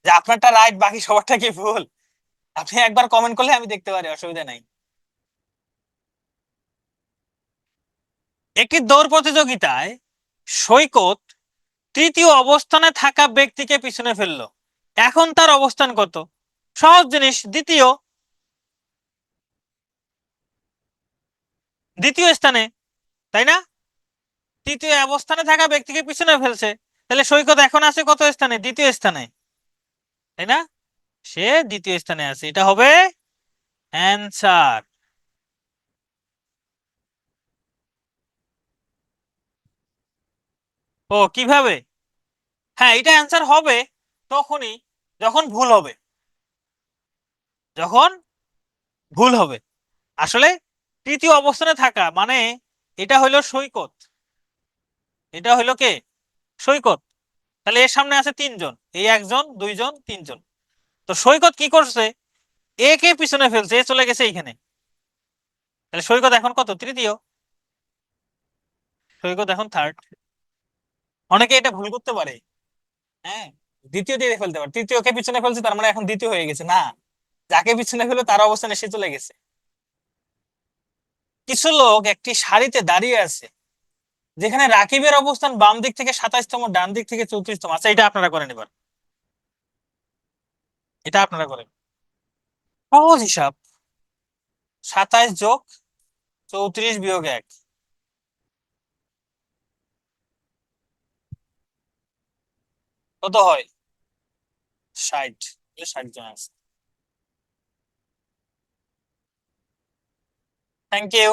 যে আপনারটা রাইট, বাকি সবারটা কি ভুল? আপনি একবার কমেন্ট করলে আমি দেখতে পারি, অসুবিধা নাই। একটি দৌড় প্রতিযোগিতায় সৈকত তৃতীয় অবস্থানে থাকা ব্যক্তিকে পিছনে ফেললো, এখন তার অবস্থান কত? সহজ জিনিস, দ্বিতীয়, দ্বিতীয় স্থানে, তাই না? তৃতীয় অবস্থানে থাকা ব্যক্তিকে পিছনে ফেলছে, তাহলে সৈকত এখন আছে কত স্থানে? দ্বিতীয় স্থানে, তাই না? সে দ্বিতীয় স্থানে আছে, এটা হবে অ্যান্সার। ও কিভাবে? হ্যাঁ, এটা অ্যান্সার হবে তখনই যখন ভুল হবে, যখন ভুল হবে। আসলে তৃতীয় অবস্থানে থাকা মানে এটা হইলো সৈকত, এটা হইলো কে? সৈকত। তাহলে এর সামনে আছে 3 জন, এই 1 জন 2 জন 3 জন। তো সৈকত কি করছে? এ কে পিছনে ফেলছে, এ চলে গেছে এইখানে, তাহলে সৈকত এখন কত? তৃতীয়, সৈকত এখন থার্ড। অনেকে এটা ভুল করতে পারে, হ্যাঁ, দ্বিতীয় দিয়ে ফেলতে পারে, তৃতীয়কে পিছনে ফেলছে তার মানে এখন দ্বিতীয় হয়ে গেছে, না, যাকে পিছনে ফেলো তার অবস্থানে সে চলে গেছে। কিছু লোক একটি সারিতে দাঁড়িয়ে আছে, যেখানে রাকিবের অবস্থান বাম দিক থেকে 27তম, ডান দিক থেকে 34তম। আচ্ছা, এটা আপনারা করেন এবার। এটা আপনারা করেন। সহজ হিসাব। 27 যোগ 34 বিয়োগ 1 কত হয়? 60। 60 জন আছে। Thank you.